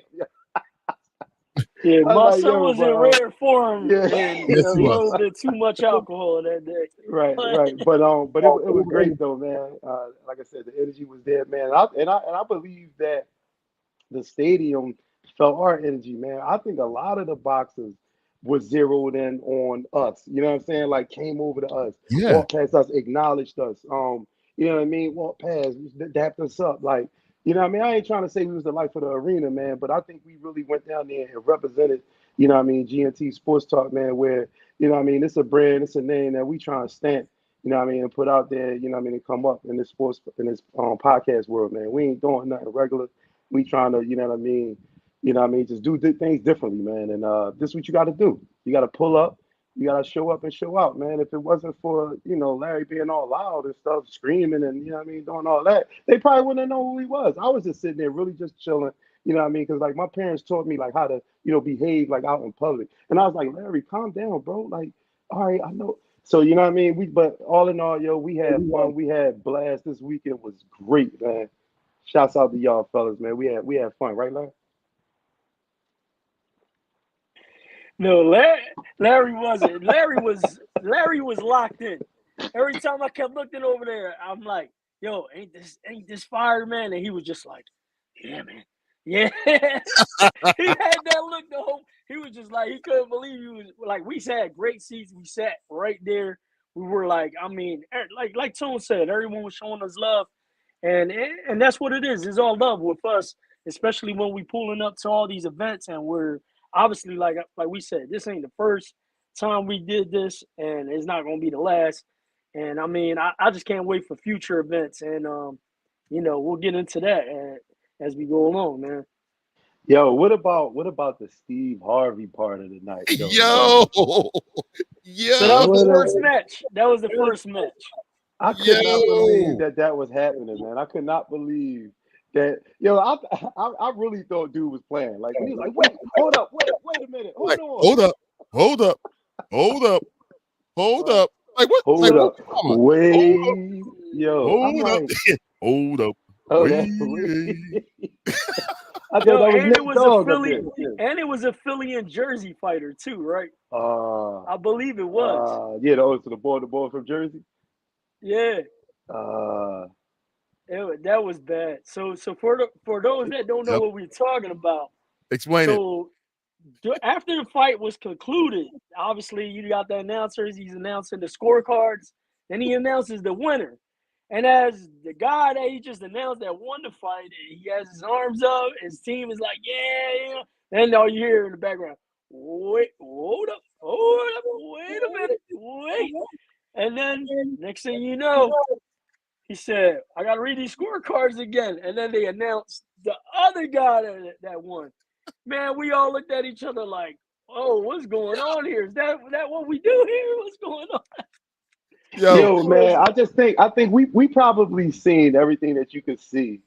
Yeah, I was my like, son yo, was in bro. rare form Yeah. and Yes, a he was. little bit too much alcohol that day. Right, But right. But it was great though, man. Like I said, the energy was there, man. And I believe that the stadium felt our energy, man. I think a lot of the boxers was zeroed in on us. You know what I'm saying? Like came over to us, Yeah. walked past us, acknowledged us. You know what I mean? Walked past, dapped us up. Like, you know what I mean? I ain't trying to say we was the life of the arena, man, but I think we really went down there and represented, you know what I mean, GNT Sports Talk, man, where, you know what I mean, it's a brand, it's a name that we trying to stamp, you know what I mean, and put out there, you know what I mean, and come up in this sports in this podcast world, man. We ain't doing nothing regular. We trying to, you know what I mean, just do things differently, man. And this is what you got to do. You got to pull up. You got to show up and show out, man. If it wasn't for, Larry being all loud and stuff, screaming and, you know what I mean, doing all that, they probably wouldn't have known who he was. I was just sitting there really just chilling, you know what I mean? Because, like, my parents taught me, like, how to, behave, like, out in public. And I was like, Larry, calm down, bro. Like, all right, I know. So, you know what I mean? But all in all, yo, we had fun. We had blast. This weekend was great, man. Shouts out to y'all fellas, man. We had fun, right, Larry? no, Larry wasn't. Larry was locked in. Every time I kept looking over there, I'm like, yo, ain't this fire, man? And he was just like, yeah, man. Yeah. He had that look the whole he was just like he couldn't believe he was like we sat great seats. We sat right there. We were like, I mean, like Tone said, everyone was showing us love. And that's what it is. It's all love with us, especially when we pulling up to all these events and we're obviously like we said, this ain't the first time we did this and it's not gonna be the last. And I mean, I just can't wait for future events and we'll get into that as we go along, man. Yo, what about the Steve Harvey part of the night, though, man? Yo. So that Yo. was the What first a, match. That was the first match. I could not believe Yo. that was happening, man. I could not believe that. Yo, I really thought dude was playing. Like when he was like, wait, hold up, wait a minute, hold Like, on, hold up, hold up, hold up, hold uh, up. Like what? Like hold what up, you talking about? wait, yo. I'm Hold up, like, hold up. oh, Wait. that's wait. I thought Yo, that was and it Nate was a Dogg up Philly there. and it was a Philly and Jersey fighter too, right? Uh, I believe it was. yeah, the boy from Jersey. Yeah. Uh, That was bad. So for those that don't know Yep. what we're talking about, Explain it. so after the fight was concluded, obviously you got the announcers. He's announcing the scorecards. Then he announces the winner. And as the guy that he just announced that won the fight, he has his arms up. His team is like, yeah, yeah. Then all you hear in the background, wait, hold up, wait a minute, wait. And then next thing you know, he said, I got to read these scorecards again. And then they announced the other guy that won. Man, we all looked at each other like, oh, what's going on here? Is that what we do here? What's going on? Yo, Yo, man, I think we probably seen everything that you could see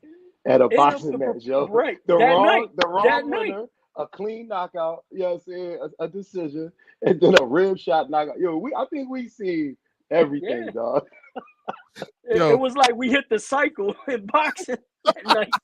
at a In boxing match, yo. right, The that wrong night, the that wrong night. winner, a clean knockout, you know what I'm saying, a decision, and then a rib shot knockout. Yo, I think we seen everything, Yeah. dog. It yo, was like we hit the cycle in boxing that night.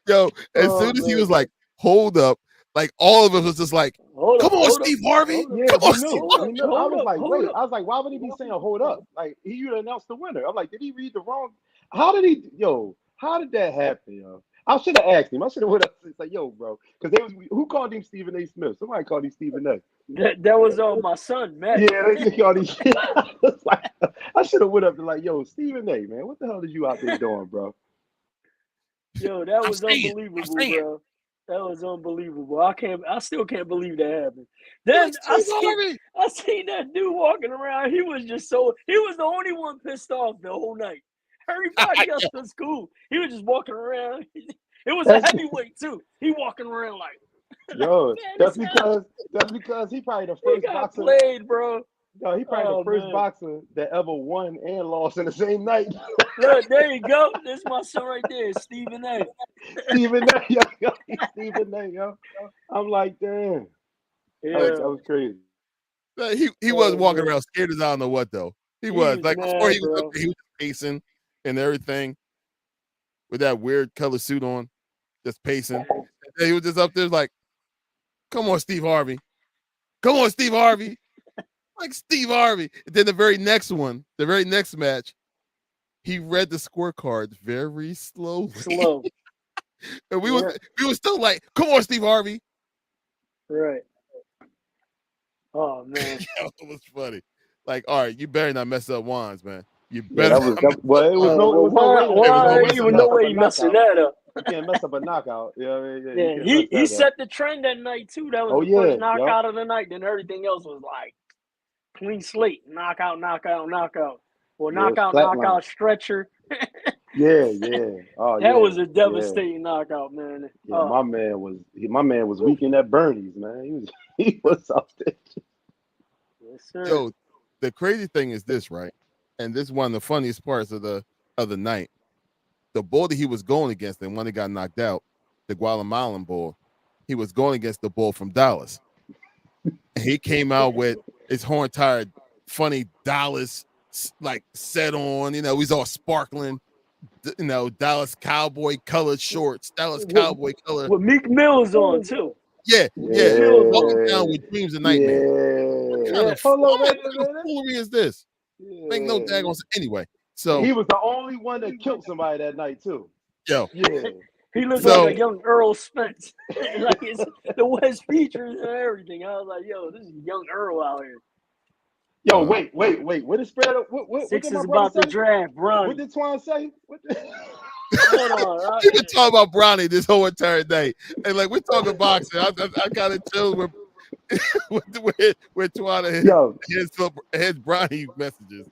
yo. As Oh soon as he man. was like, hold up, like all of us was just like, Hold come up, on, hold up, Steve Harvey. hold up, Yeah, Come we on, Steve knew. hold Harvey. up, We knew. I hold was up, like, hold wait. up. I was like, why would he be saying hold up? Like he announced the winner. I'm like, did he read the wrong? How did he? Yo, how did that happen, yo? I should have asked him. I should have went up and said, yo, bro, because they was who called him Stephen A. Smith? Somebody called him Stephen A. That was my son, Matt. Yeah, they called him. I was like, I should have went up and like, yo, Stephen A. Man, what the hell did you out there doing, bro? Yo, that I'm was saying, I'm unbelievable, saying. bro. That was unbelievable. I still can't believe that happened. You're like Then Steve Harvey. I seen that dude walking around. He was the only one pissed off the whole night. Everybody else was cool. He was just walking around. It was a That's heavyweight too. He walking around like, yo. man, That's this because he probably the he first got boxer. played, bro. No, he probably the Oh first man. boxer that ever won and lost in the same night. Look, there you go. This my son right there, Stephen A. Stephen A. Yo, Stephen A. Yo. I'm like, damn. That was Like Yeah. that was crazy. he was Oh walking man. around scared as I don't know what though. He He was was like before he mad, was up bro. there, he was pacing and everything with that weird color suit on, just pacing. And he was just up there like, Come on, Steve Harvey. Come on, Steve Harvey. Like Steve Harvey. And then the very next match, he read the scorecards very slowly. Slow. And we was still like, come on, Steve Harvey. Right. Oh man. It was funny. Like, all right, you better not mess up Wands, man. You Yeah, better. it was no way he messing that up. You can't mess up a knockout. Yeah, he set the trend that night too. That was the first knockout of the night. Then everything else was like clean slate, knockout. Or knockout, stretcher. Yeah. Oh, that was a devastating knockout, man. Yeah, my man was weak in that Bernie's, man. He was out there. Yes, sir. Yo, the crazy thing is this, right? And this is one of the funniest parts of the night. The bull that he was going against, and one that got knocked out, the Guatemalan bull, he was going against the bull from Dallas. And he came out with his whole entire funny Dallas like set on, he's all sparkling, Dallas Cowboy colored shorts, Dallas Cowboy color. With Meek Mill's on too. Yeah. Walking down with dreams and nightmares. Yeah. What kind of foolery is this? Make no daggone sense. Anyway, so he was the only one that killed somebody that night too. Yo. Yeah. He looked like a young Earl Spence. Like the West features and everything. I was like, yo, this is young Earl out here. Yo, wait. What is spread up? What Six did my is brother about to say? draft, Bronny. What did Twan say? Hold on. You've been talking about Bronny this whole entire day. And like we're talking boxing. I got to chill with Twan and his Bronny messages.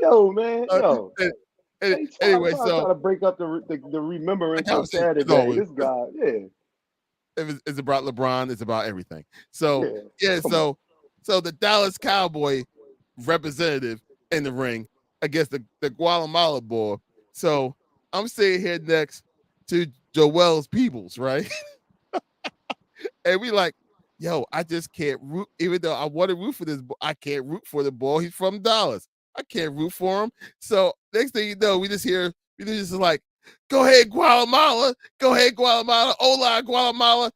Yo, man. Anyway, so trying to break up the remembrance of Saturday. This guy, it's about LeBron. It's about everything. So so the Dallas Cowboy representative in the ring against the Guatemala boy. So I'm sitting here next to Joel's Peoples, right? And we like, yo, I just can't root. Even though I want to root for this, I can't root for the boy. He's from Dallas. I can't root for him. So next thing you know, we just like, go ahead, Guatemala. Go ahead, Guatemala. Hola, Guatemala.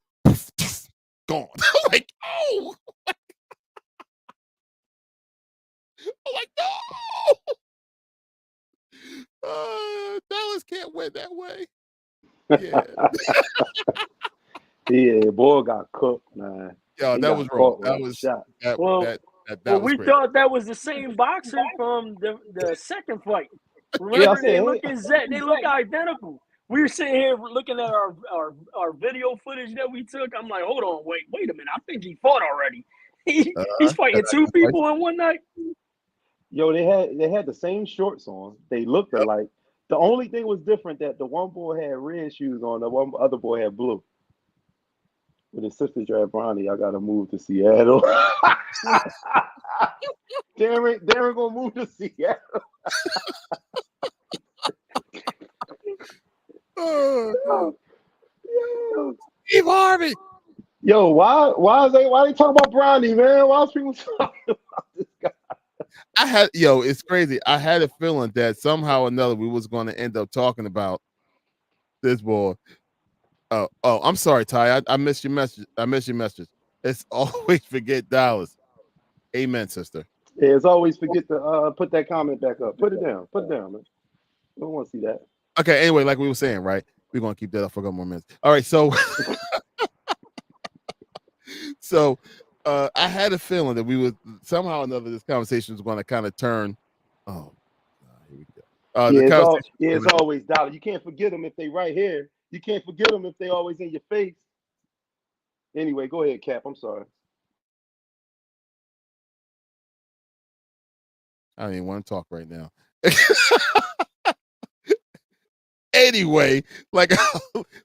Gone. I'm like, oh. I'm like, no. Dallas can't win that way. Yeah. Yeah, boy got cooked, man. Yo, that was wrong. That was shot. That was we crazy. thought that was the same boxer from the second fight. Remember, they look identical. We were sitting here looking at our video footage that we took. I'm like, hold on, wait a minute. I think he fought already. He's fighting two people in one night. Yo, they had the same shorts on. They looked alike. The only thing was different that the one boy had red shoes on, the one other boy had blue. With his sister draft Bronny, I gotta move to Seattle. Darren gonna move to Seattle. Steve Harvey. Yo, why they talking about Bronny, man? Why is people talking about this guy? It's crazy. I had a feeling that somehow or another we was going to end up talking about this boy. Oh, I'm sorry, Ty. I missed your message. It's always forget Dallas. Amen, sister. Yeah, it's always forget to put that comment back up. Put it down, man. I don't want to see that. Okay, anyway, like we were saying, right? We're going to keep that up for a couple more minutes. All right, so I had a feeling that we would somehow or another this conversation was going to kind of turn. Oh, here we go. It's always Dallas. You can't forget them if they right here. You can't forget them if they always in your face. Anyway, go ahead, Cap. I'm sorry. I don't even want to talk right now. Anyway, like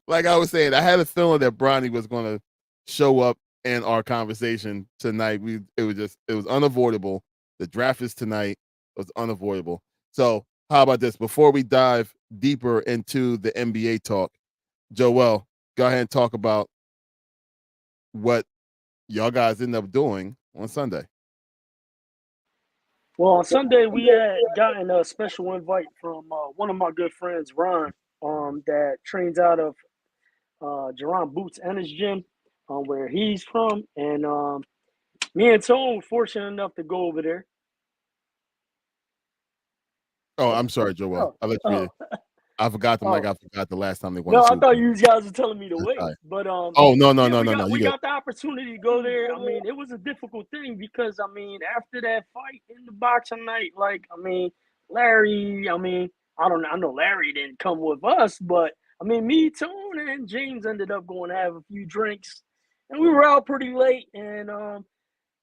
I was saying, I had a feeling that Bronny was going to show up in our conversation tonight. It was unavoidable. The draft is tonight. It was unavoidable. So how about this? Before we dive deeper into the NBA talk, Joel, go ahead and talk about what y'all guys ended up doing on Sunday. Well, on Sunday, we had gotten a special invite from one of my good friends, Ron, that trains out of Jerron Boots and his gym, where he's from, and me and Tone were fortunate enough to go over there. Oh, I'm sorry, Joel. Oh, I'll let you. I forgot them like oh. I forgot the last time they won No, the I Super thought Bowl. you guys were telling me to That's wait, right. but Oh no, yeah, we you good. got the opportunity to go there. I mean, it was a difficult thing because I mean, after that fight in the boxing night, like I mean, Larry, I mean, I know Larry didn't come with us, but I mean, me, Tone, and James ended up going to have a few drinks, and we were out pretty late, and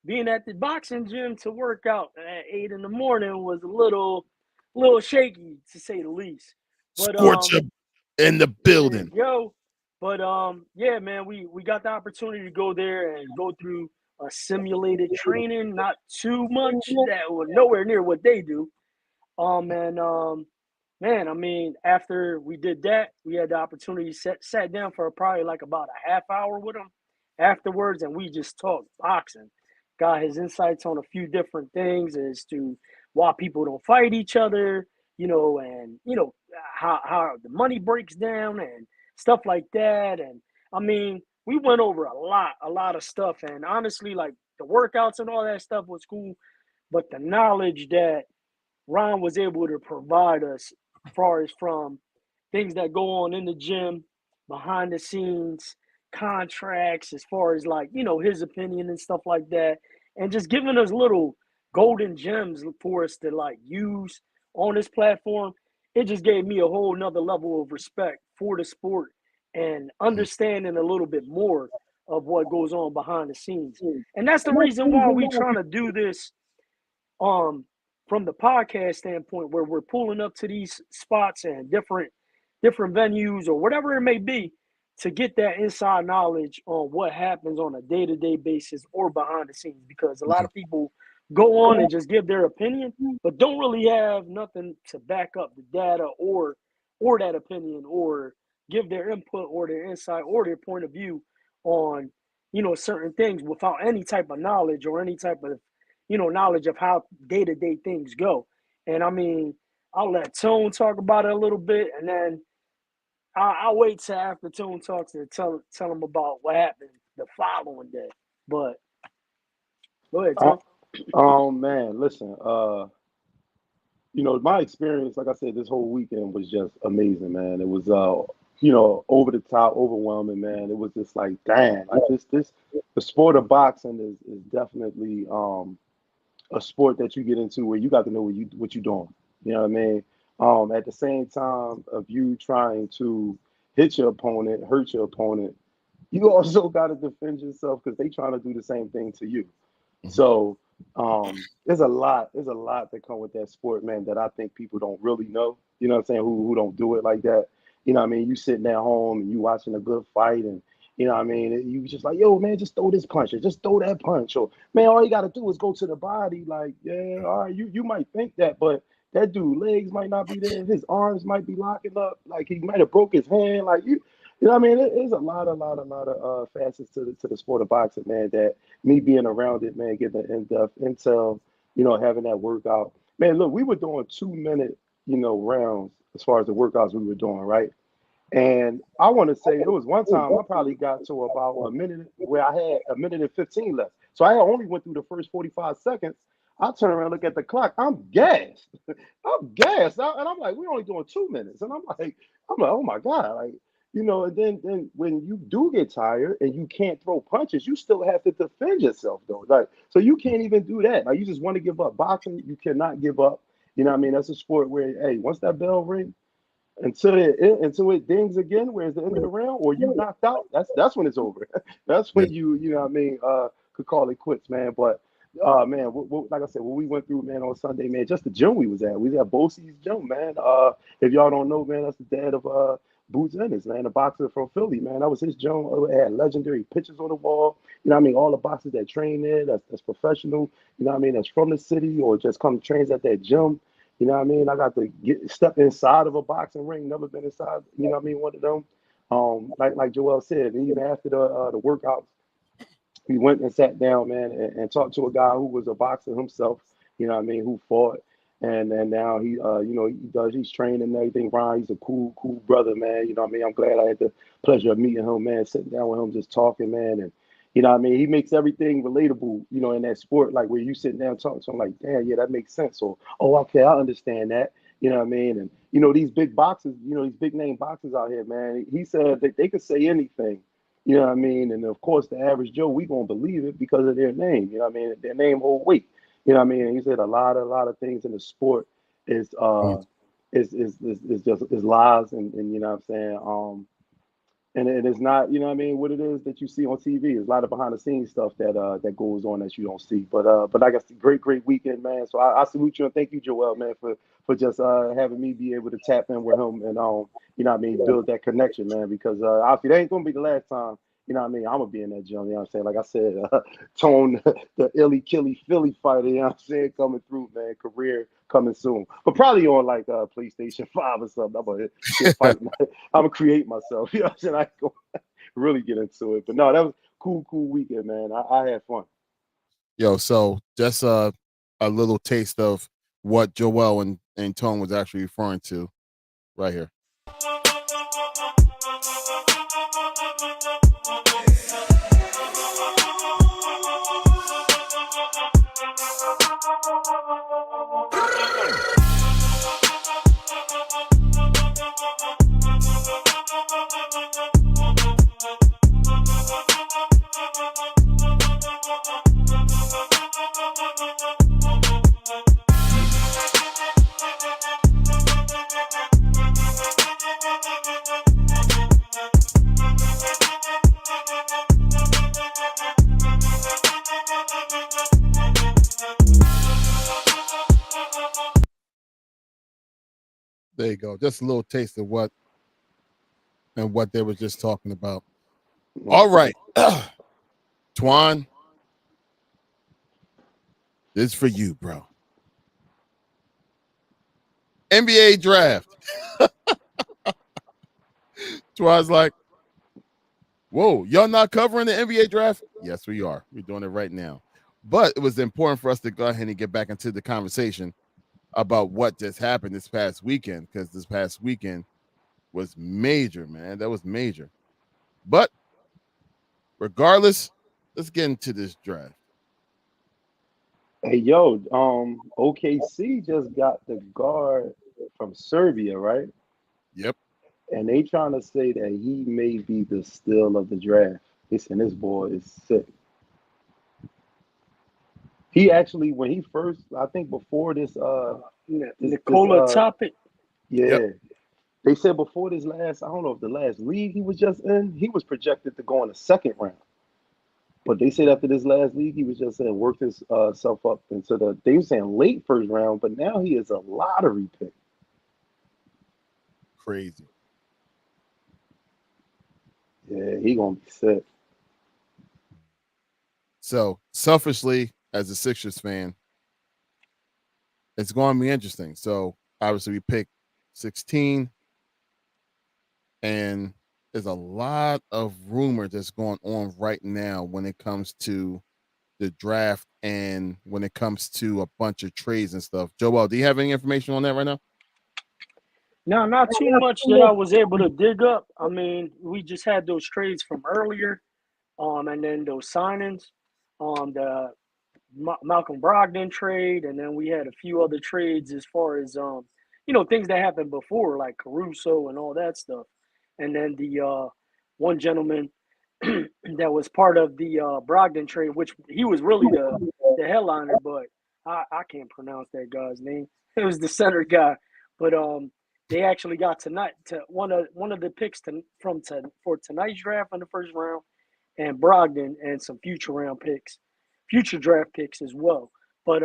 being at the boxing gym to work out at 8 in the morning was a little shaky to say the least. But Scorcher in the there building. you go. But yeah, man, we got the opportunity to go there and go through a simulated training, not too much that was nowhere near what they do. And man, I mean, after we did that, we had the opportunity sat down for probably like about a half hour with him afterwards, and we just talked boxing. Got his insights on a few different things as to why people don't fight each other, and how the money breaks down and stuff like that. And I mean, we went over a lot of stuff. And honestly, like the workouts and all that stuff was cool, but the knowledge that Ron was able to provide us as far as from things that go on in the gym, behind the scenes, contracts, as far as like, his opinion and stuff like that. And just giving us little golden gems for us to like use on this platform. It just gave me a whole nother level of respect for the sport and understanding a little bit more of what goes on behind the scenes. And that's the reason why we trying to do this um from the podcast standpoint, where we're pulling up to these spots and different venues or whatever it may be, to get that inside knowledge on what happens on a day-to-day basis or behind the scenes, because a lot of people go on and just give their opinion but don't really have nothing to back up the data or that opinion, or give their input or their insight or their point of view on certain things without any type of knowledge or any type of knowledge of how day-to-day things go. And I mean, I'll let Tone talk about it a little bit, and then I'll wait till after Tone talks to tell him about what happened the following day. But go ahead, Tone. Man, listen, my experience, like I said, this whole weekend was just amazing, man. It was over the top, overwhelming, man. It was just like, damn, like this the sport of boxing is definitely a sport that you get into where you got to know what you're doing. You know what I mean? At the same time of you trying to hit your opponent, hurt your opponent, you also got to defend yourself because they trying to do the same thing to you. So there's a lot that come with that sport, man, that I think people don't really know. You know what I'm saying? Who don't do it like that. You know what I mean? You sitting at home and you watching a good fight, and you know what I mean? You just like, yo, man, just throw this punch or just throw that punch. Or man, all you gotta do is go to the body. Like, yeah, all right, you might think that, but that dude legs might not be there, his arms might be locking up, like he might have broke his hand. Like you know what I mean? There's a lot of facets to the sport of boxing, man, that me being around it, man, getting the in-depth intel, having that workout. Man, look, we were doing 2 minute, rounds as far as the workouts we were doing, right? And I want to say it was one time I probably got to about a minute where I had a minute and 15 left. So I only went through the first 45 seconds. I turn around, look at the clock. I'm gassed. I'm gassed. And I'm like, we're only doing 2 minutes. And I'm like, oh my God. Like, and then when you do get tired and you can't throw punches, you still have to defend yourself though. Like, so you can't even do that. Like, you just want to give up. Boxing, you cannot give up. You know what I mean? That's a sport where, hey, once that bell rings, until it dings again, where it's the end of the round, or you knocked out, that's when it's over. That's when you know what I mean, could call it quits, man. But man, like I said, what we went through, man, on Sunday, man, just the gym we was at Bosie's gym, man. If y'all don't know, man, that's the dad of Boots Ennis, man, a boxer from Philly, man. That was his gym. It had legendary pictures on the wall. You know what I mean? All the boxers that train there, that's professional, you know what I mean, that's from the city or just come trains at that gym. You know what I mean? I got to step inside of a boxing ring. Never been inside. You know what I mean? One of them. Like Joel said, and even after the workouts, we went and sat down, man, and talked to a guy who was a boxer himself. You know what I mean? Who fought, and now he he's training and everything. Ron, he's a cool brother, man. You know what I mean? I'm glad I had the pleasure of meeting him, man, sitting down with him, just talking, man, and you know what I mean? He makes everything relatable, in that sport, like where you sitting down talking. So I'm like, damn, yeah, that makes sense. Or, oh, okay, I understand that. You know what I mean? And these big boxes, these big name boxes out here, man. He said that they could say anything. You know what I mean? And of course, the average Joe, we gonna believe it because of their name. You know what I mean? Their name hold weight. You know what I mean? And he said a lot of things in the sport is is lies, and you know what I'm saying. And it is not, you know what I mean, what it is that you see on TV. There's a lot of behind the scenes stuff that goes on that you don't see. But like I said, great weekend, man. So I salute you and thank you, Joel, man, for just having me be able to tap in with him and you know what I mean, build that connection, man. Because obviously that ain't gonna be the last time. You know what I mean? I'm gonna be in that gym. You know what I'm saying? Like I said, Tone, the illy killy Philly fighter. You know what I'm saying? Coming through, man. Career coming soon, but probably on like PlayStation 5 or something. I'm gonna get fighting. I'm gonna create myself. You know what I'm saying? I ain't gonna really get into it, but no, that was cool weekend, man. I had fun. Yo, so just a little taste of what Joel and Tone was actually referring to right here. There you go. Just a little taste of what they were just talking about. All right. Twan, this is for you, bro. NBA draft. Twan's like, whoa, y'all not covering the NBA draft? Yes, we are. We're doing it right now. But it was important for us to go ahead and get back into the conversation about what just happened this past weekend, because this past weekend was major, man. That was major. But regardless, let's get into this draft. Hey, yo, OKC just got the guard from Serbia, right? Yep. And they trying to say that he may be the steal of the draft. They saying this boy is sick. He actually, when he first, I think before this, Nikola Topic. Yeah. Yep. They said before this last, I don't know if the last league he was just in, he was projected to go in the second round. But they said after this last league, he was just saying worked his self up into they were saying late first round, but now he is a lottery pick. Crazy. Yeah, he gonna be sick. So selfishly, as a Sixers fan, it's going to be interesting. So obviously we picked 16, and there's a lot of rumor that's going on right now when it comes to the draft and when it comes to a bunch of trades and stuff. Joel, do you have any information on that right now? No, not too much that I was able to dig up. I mean, we just had those trades from earlier, and then those signings, the Malcolm Brogdon trade, and then we had a few other trades as far as things that happened before, like Caruso and all that stuff. And then the one gentleman that was part of the Brogdon trade, which he was really the headliner, but I can't pronounce that guy's name. It was the center guy, but they actually got tonight to one of the picks for tonight's draft in the first round, and Brogdon and some future draft picks as well. But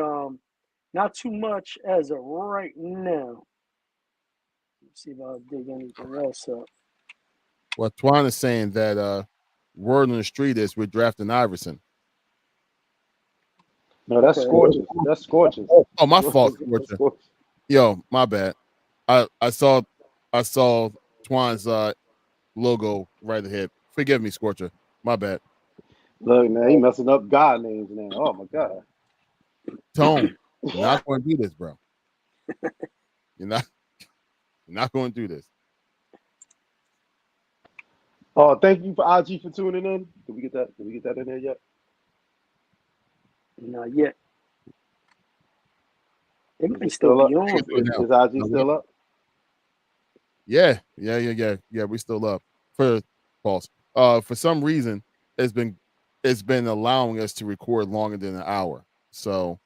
not too much as of right now. Let's see if I'll dig anything else up. Well, Twan is saying that word on the street is we're drafting Iverson. No, that's Scorches. That's Scorches. Oh, my fault, Scorcher. Yo, my bad. I saw Twan's logo right ahead. Forgive me, Scorcher. My bad. Look, man, he messing up God names now. Oh my God. Tone, not going to do this, bro. You're not going to do this. Oh, thank you for IG for tuning in. Did we get that? Did we get that in there yet? Not yet. It Is may it still still up? be on. Is IG still up? Yeah. We still up for false. For some reason, it's been allowing us to record longer than an hour. So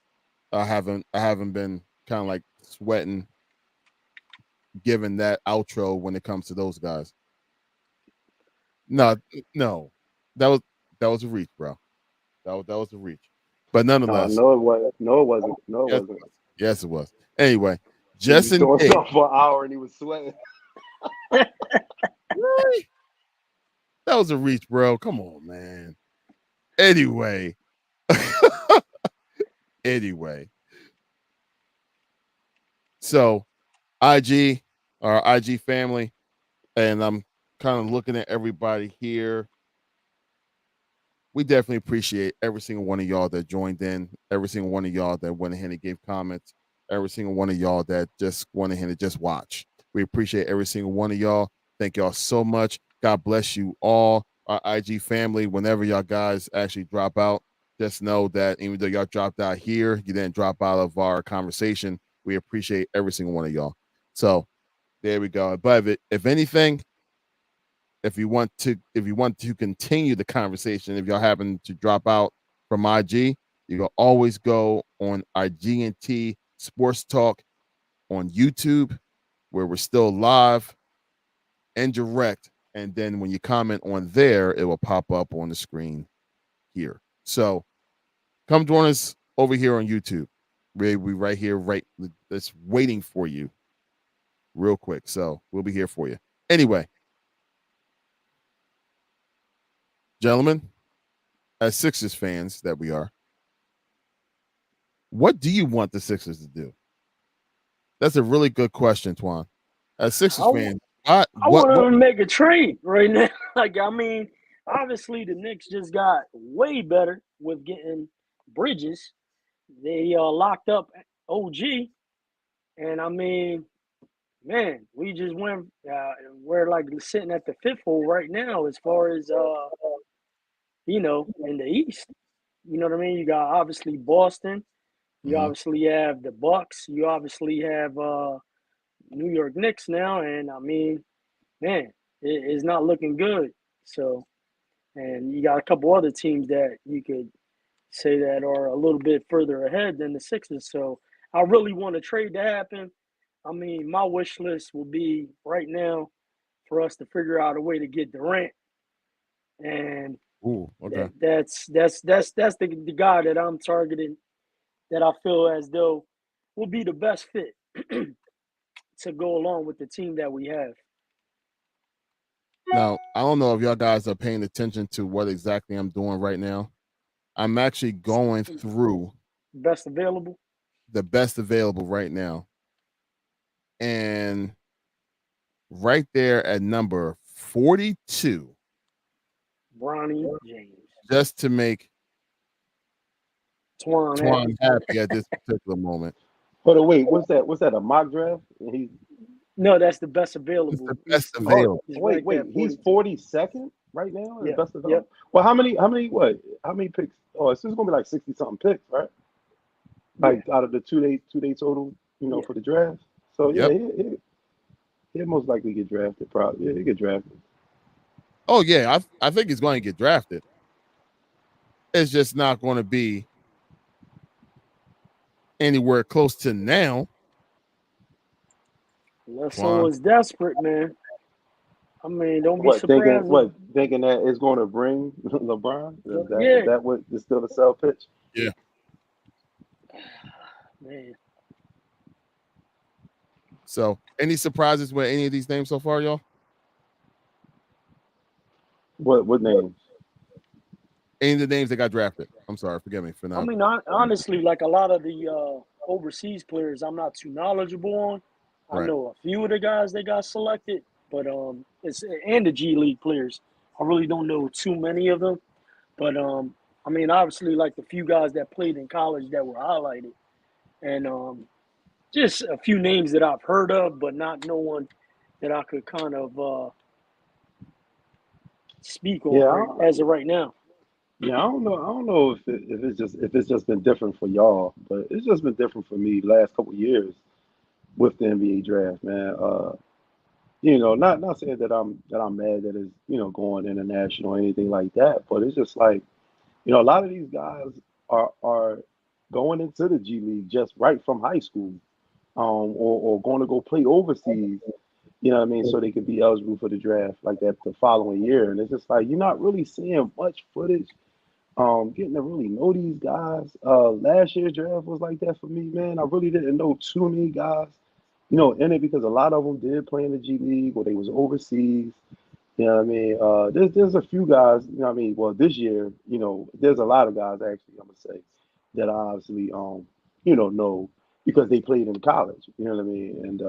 I haven't been kind of like sweating, given that outro when it comes to those guys. No, that was a reach, bro. That was a reach. But nonetheless, No, it wasn't. No, it wasn't. No, it yes, wasn't. yes, it was. Anyway, He just was in doing case. something for an hour and he was sweating. Really? That was a reach, bro. Come on, man. Anyway. Anyway. So IG, our IG family, and I'm kind of looking at everybody here. We definitely appreciate every single one of y'all that joined in, every single one of y'all that went ahead and gave comments, every single one of y'all that just went ahead and just watch. We appreciate every single one of y'all. Thank y'all so much. God bless you all, our IG family. Whenever y'all guys actually drop out, just know that even though y'all dropped out here, you didn't drop out of our conversation. We appreciate every single one of y'all. So there we go. But if anything, if you want to continue the conversation, if y'all happen to drop out from IG, you can always go on our GNT Sportstalk on YouTube, where we're still live and direct. And then when you comment on there, it will pop up on the screen here. So come join us over here on YouTube. We right here, right that's waiting for you real quick. So we'll be here for you. Anyway, gentlemen, as Sixers fans that we are, what do you want the Sixers to do? That's a really good question, Twan. As Sixers fans, I want to make a trade right now. Like, I mean, obviously the Knicks just got way better with getting Bridges. They locked up OG, and I mean, man, we just went. We're like sitting at the fifth hole right now as far as in the East. You know what I mean? You got obviously Boston. You obviously have the Bucks. You obviously have New York Knicks now, and I mean, man, it's not looking good. So, and you got a couple other teams that you could say that are a little bit further ahead than the Sixers. So, I really want a trade to happen. I mean, my wish list will be right now for us to figure out a way to get Durant, and okay. that's the guy that I'm targeting. That I feel as though will be the best fit to go along with the team that we have. Now, I don't know if y'all guys are paying attention to what exactly I'm doing right now. I'm actually going through best available. The best available right now. And right there at number 42. Bronny James. Just to make Twan happy at this particular moment. Hold on, wait, what's that? What's that? A mock draft? No, that's the best available. It's the best available. Wait, he's 42nd right now. Yeah. Best available. Yep. Well, how many picks? Oh, it's just gonna be like 60 something picks, right? Like out of the two day total, for the draft. So he'll most likely get drafted. Probably, he'll get drafted. Oh yeah, I think he's going to get drafted. It's just not going to be anywhere close to now. Unless someone's desperate, man. I mean, don't be surprised. Thinking that it's going to bring LeBron? Is that what is still the sell pitch? Yeah. Man. So, any surprises with any of these names so far, y'all? What names? Any of the names that got drafted. I'm sorry, forgive me for not. I mean, honestly, like a lot of the overseas players, I'm not too knowledgeable on. Right. I know a few of the guys that got selected, but and the G League players. I really don't know too many of them, but I mean, obviously, like the few guys that played in college that were highlighted, and just a few names that I've heard of, but not no one that I could kind of speak on as of right now. Yeah, I don't know. I don't know if it's just been different for y'all, but it's just been different for me the last couple of years with the NBA draft, man. Not saying that I'm mad that it's going international or anything like that, but it's just like a lot of these guys are going into the G League just right from high school, or going to go play overseas. You know what I mean? So they could be eligible for the draft like that the following year, and it's just like you're not really seeing much footage. Getting to really know these guys. Last year's draft was like that for me, man. I really didn't know too many guys, in it because a lot of them did play in the G League or they was overseas. You know what I mean? There's a few guys, you know what I mean? Well, this year, there's a lot of guys actually, I'm gonna say, that I obviously know because they played in college. You know what I mean? And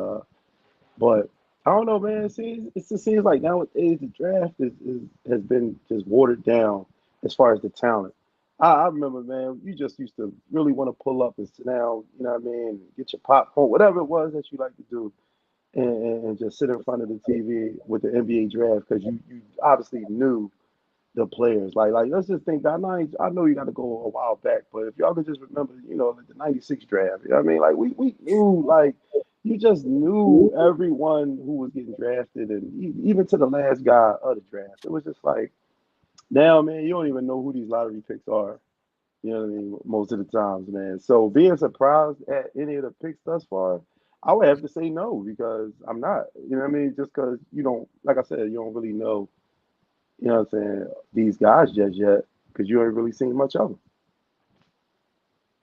but I don't know, man. It just seems like nowadays the draft has been just watered down as far as the talent. I remember, man, you just used to really want to pull up and sit down, you know what I mean, get your popcorn, whatever it was that you like to do, and just sit in front of the TV with the NBA draft because you obviously knew the players. Like let's just think. I know you got to go a while back, but if y'all could just remember, like the '96 draft. You know what I mean? Like we knew, like you just knew everyone who was getting drafted, and even to the last guy of the draft. It was just like now, man, you don't even know who these lottery picks are. You know what I mean? Most of the times, man. So being surprised at any of the picks thus far, I would have to say no because I'm not. You know what I mean? Just because you don't, like I said, you don't really know. You know what I'm saying? These guys just yet because you ain't really seen much of them.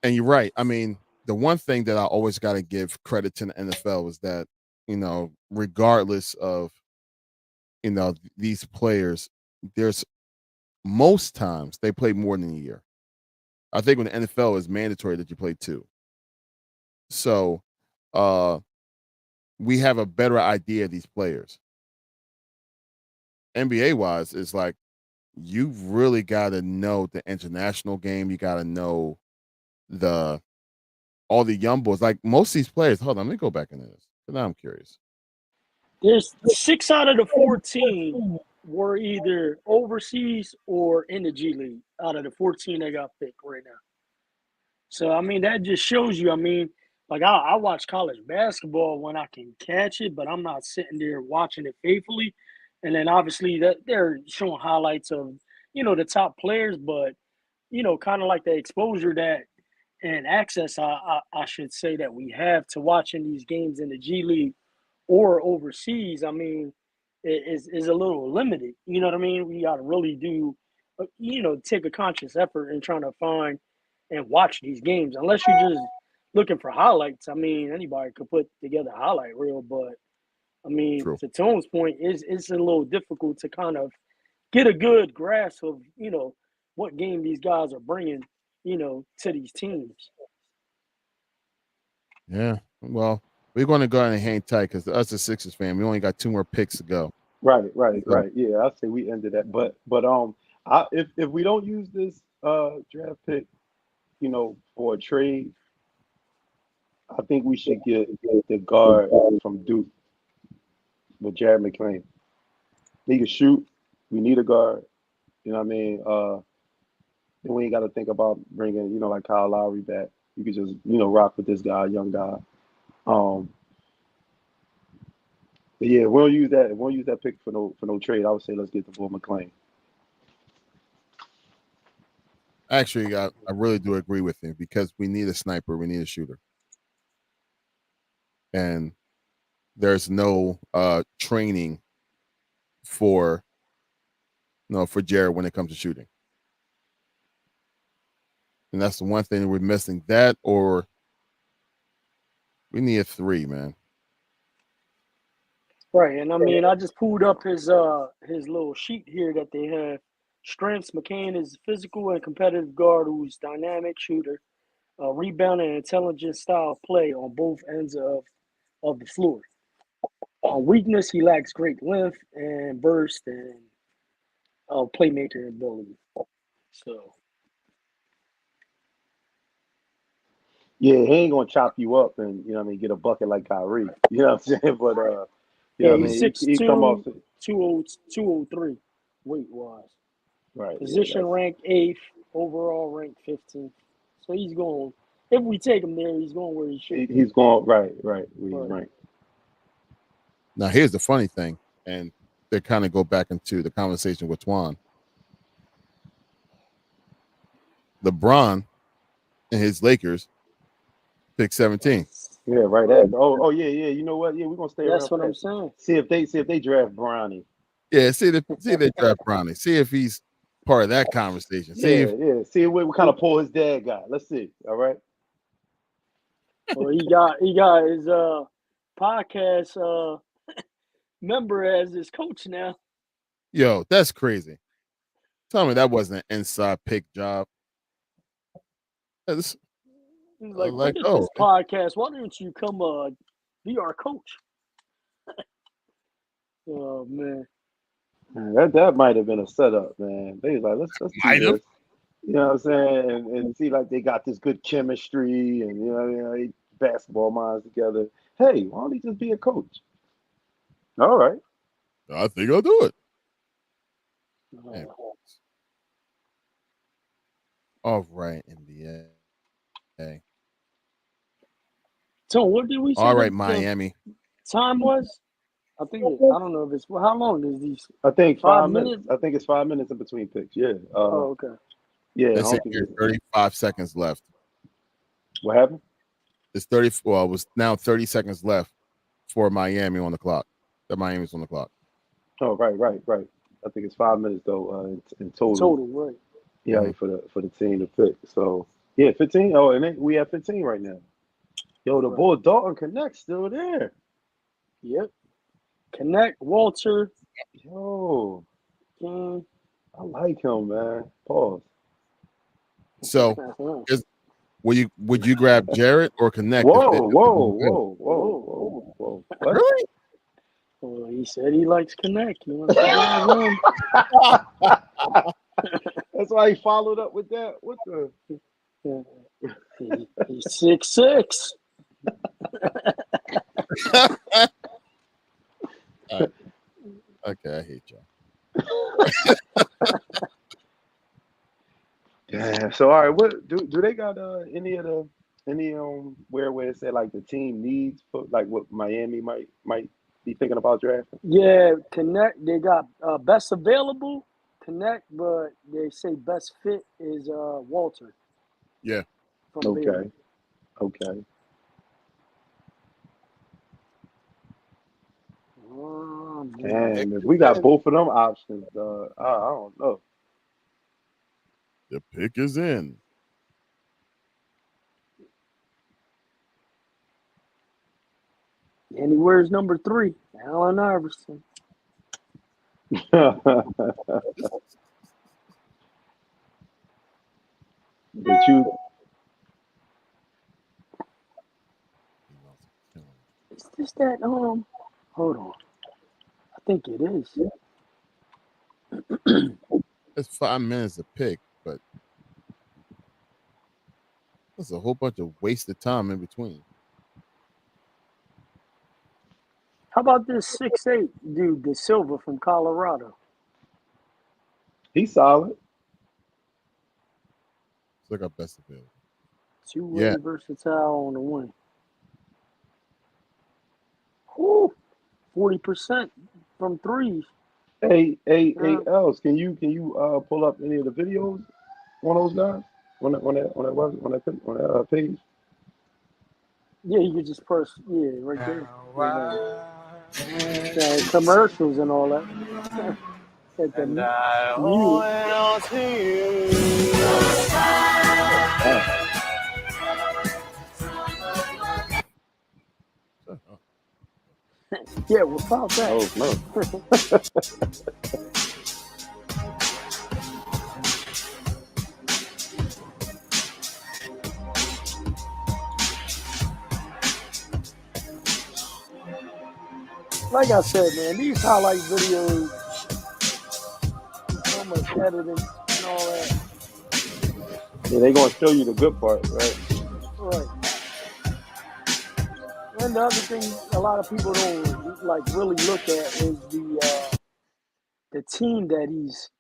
And you're right. I mean, the one thing that I always got to give credit to the NFL is that, regardless of, these players, there's most times they play more than a year. I think when the NFL is mandatory that you play two. So uh we have a better idea of these players. NBA wise, it's like you've really got to know the international game. You got to know the all the young boys. Like most of these players. Hold on, let me go back into this. Now I'm curious. There's 6 out of the 14 were either overseas or in the G League out of the 14 that got picked right now. So I mean that just shows you. I mean, like I watch college basketball when I can catch it, but I'm not sitting there watching it faithfully. And then obviously that they're showing highlights of the top players, but kind of like the exposure that and access I should say that we have to watching these games in the G League or overseas. I mean, is a little limited. You know what I mean? We got to really do, take a conscious effort in trying to find and watch these games. Unless you're just looking for highlights. I mean, anybody could put together a highlight reel, but I mean, True. to Tone's point, it's a little difficult to kind of get a good grasp of what game these guys are bringing to these teams. Yeah. Well, we're going to go ahead and hang tight because us as Sixers fan, we only got 2 more picks to go. Right, So, right. Yeah, I say we ended that. But if we don't use this draft pick, for a trade, I think we should get the guard from Duke with Jared McClain. He can shoot. We need a guard. You know what I mean? Then we ain't got to think about bringing, like Kyle Lowry back. You could just, rock with this guy, young guy. Um, but yeah, we'll use that. We'll use that pick for no trade. I would say let's get the Bull McClain. actually, I really do agree with him because we need a sniper. We need a shooter. And there's no training for for Jared when it comes to shooting. And that's the one thing that we're missing. That or we need a 3, man. Right, and I mean, I just pulled up his little sheet here that they have. Strengths: McCain is physical and competitive guard who's dynamic shooter, rebound and intelligent style of play on both ends of the floor. On weakness, he lacks great length and burst and playmaker ability. So Yeah, he ain't gonna chop you up and you know what I mean, get a bucket like Kyrie. You know what I'm saying? But you know Yeah, what I he's mean, he come off 6'2", 203 weight-wise. right. Position ranked 8th, overall ranked 15th. So he's going. If we take him there, he's going where he should. He's going right. Where he's Right. ranked. Now, here's the funny thing, and they kind of go back into the conversation with Twan. LeBron and his Lakers pick 17. Yeah, right after. Oh yeah. You know what? Yeah, we're gonna stay around. That's what I'm saying. See if they draft Bronny. Yeah, see if they draft Bronny. See if he's part of that conversation. See if See what kind of pull his dad got. Let's see. All right. Well, he got his podcast member as his coach now. yo, that's crazy. Tell me that wasn't an inside pick job. He's like, look at this podcast. Why don't you come be our coach? Oh man. That might have been a setup, man. They was like, let's do this. You know what I'm saying? And see like they got this good chemistry and you know, they basketball minds together. Hey, why don't he just be a coach? All right. I think I'll do it. All right, NBA. Okay. So what did we say? All right, Miami. Time was? I don't know if it's how long is these? I think 5 minutes. I think it's 5 minutes in between picks. Yeah. Okay. Yeah. Let's see, 35 seconds left. What happened? It's 30. Well, it was now 30 seconds left for Miami on the clock. That Miami's on the clock. Oh, right. I think it's 5 minutes though in total. Total, right? Yeah, for the team to pick. So yeah, 15. Oh, and we have 15 right now. Yo, the boy Dalton Connect still there. Yep. Connect Walter. Yo, I like him, man. Pause. So, would you grab Jarrett or Connect? Whoa. What? Really? Well, he said he likes Connect. You want to That's why he followed up with that. What the? He's 6'6". Okay, I hate y'all. Yeah. So all right, what do they got any where it said like the team needs for like what Miami might be thinking about drafting? Yeah, Connect. They got best available Connect, but they say best fit is Walter. Yeah. Okay. And if we got both of them options, I don't know. The pick is in. And he wears number 3, Allen Iverson. Did you? Is this that? Hold on. I think it is. It's 5 minutes to pick, but there's a whole bunch of wasted time in between. How about this 6'8" dude, De Silva from Colorado? He's solid. It's like our best available. Two-way versatile on the wing. 40% from threes. Hey, Els, can you pull up any of the videos on those guys on that page? Yeah, you could just press right there. Commercials and all that. And I owe it all to you. Yeah, without that. Oh no. Like I said, man, these highlight videos, so much editing and all that. Yeah, they're gonna show you the good part, right? Right. then the other thing a lot of people don't like really look at is the team that he's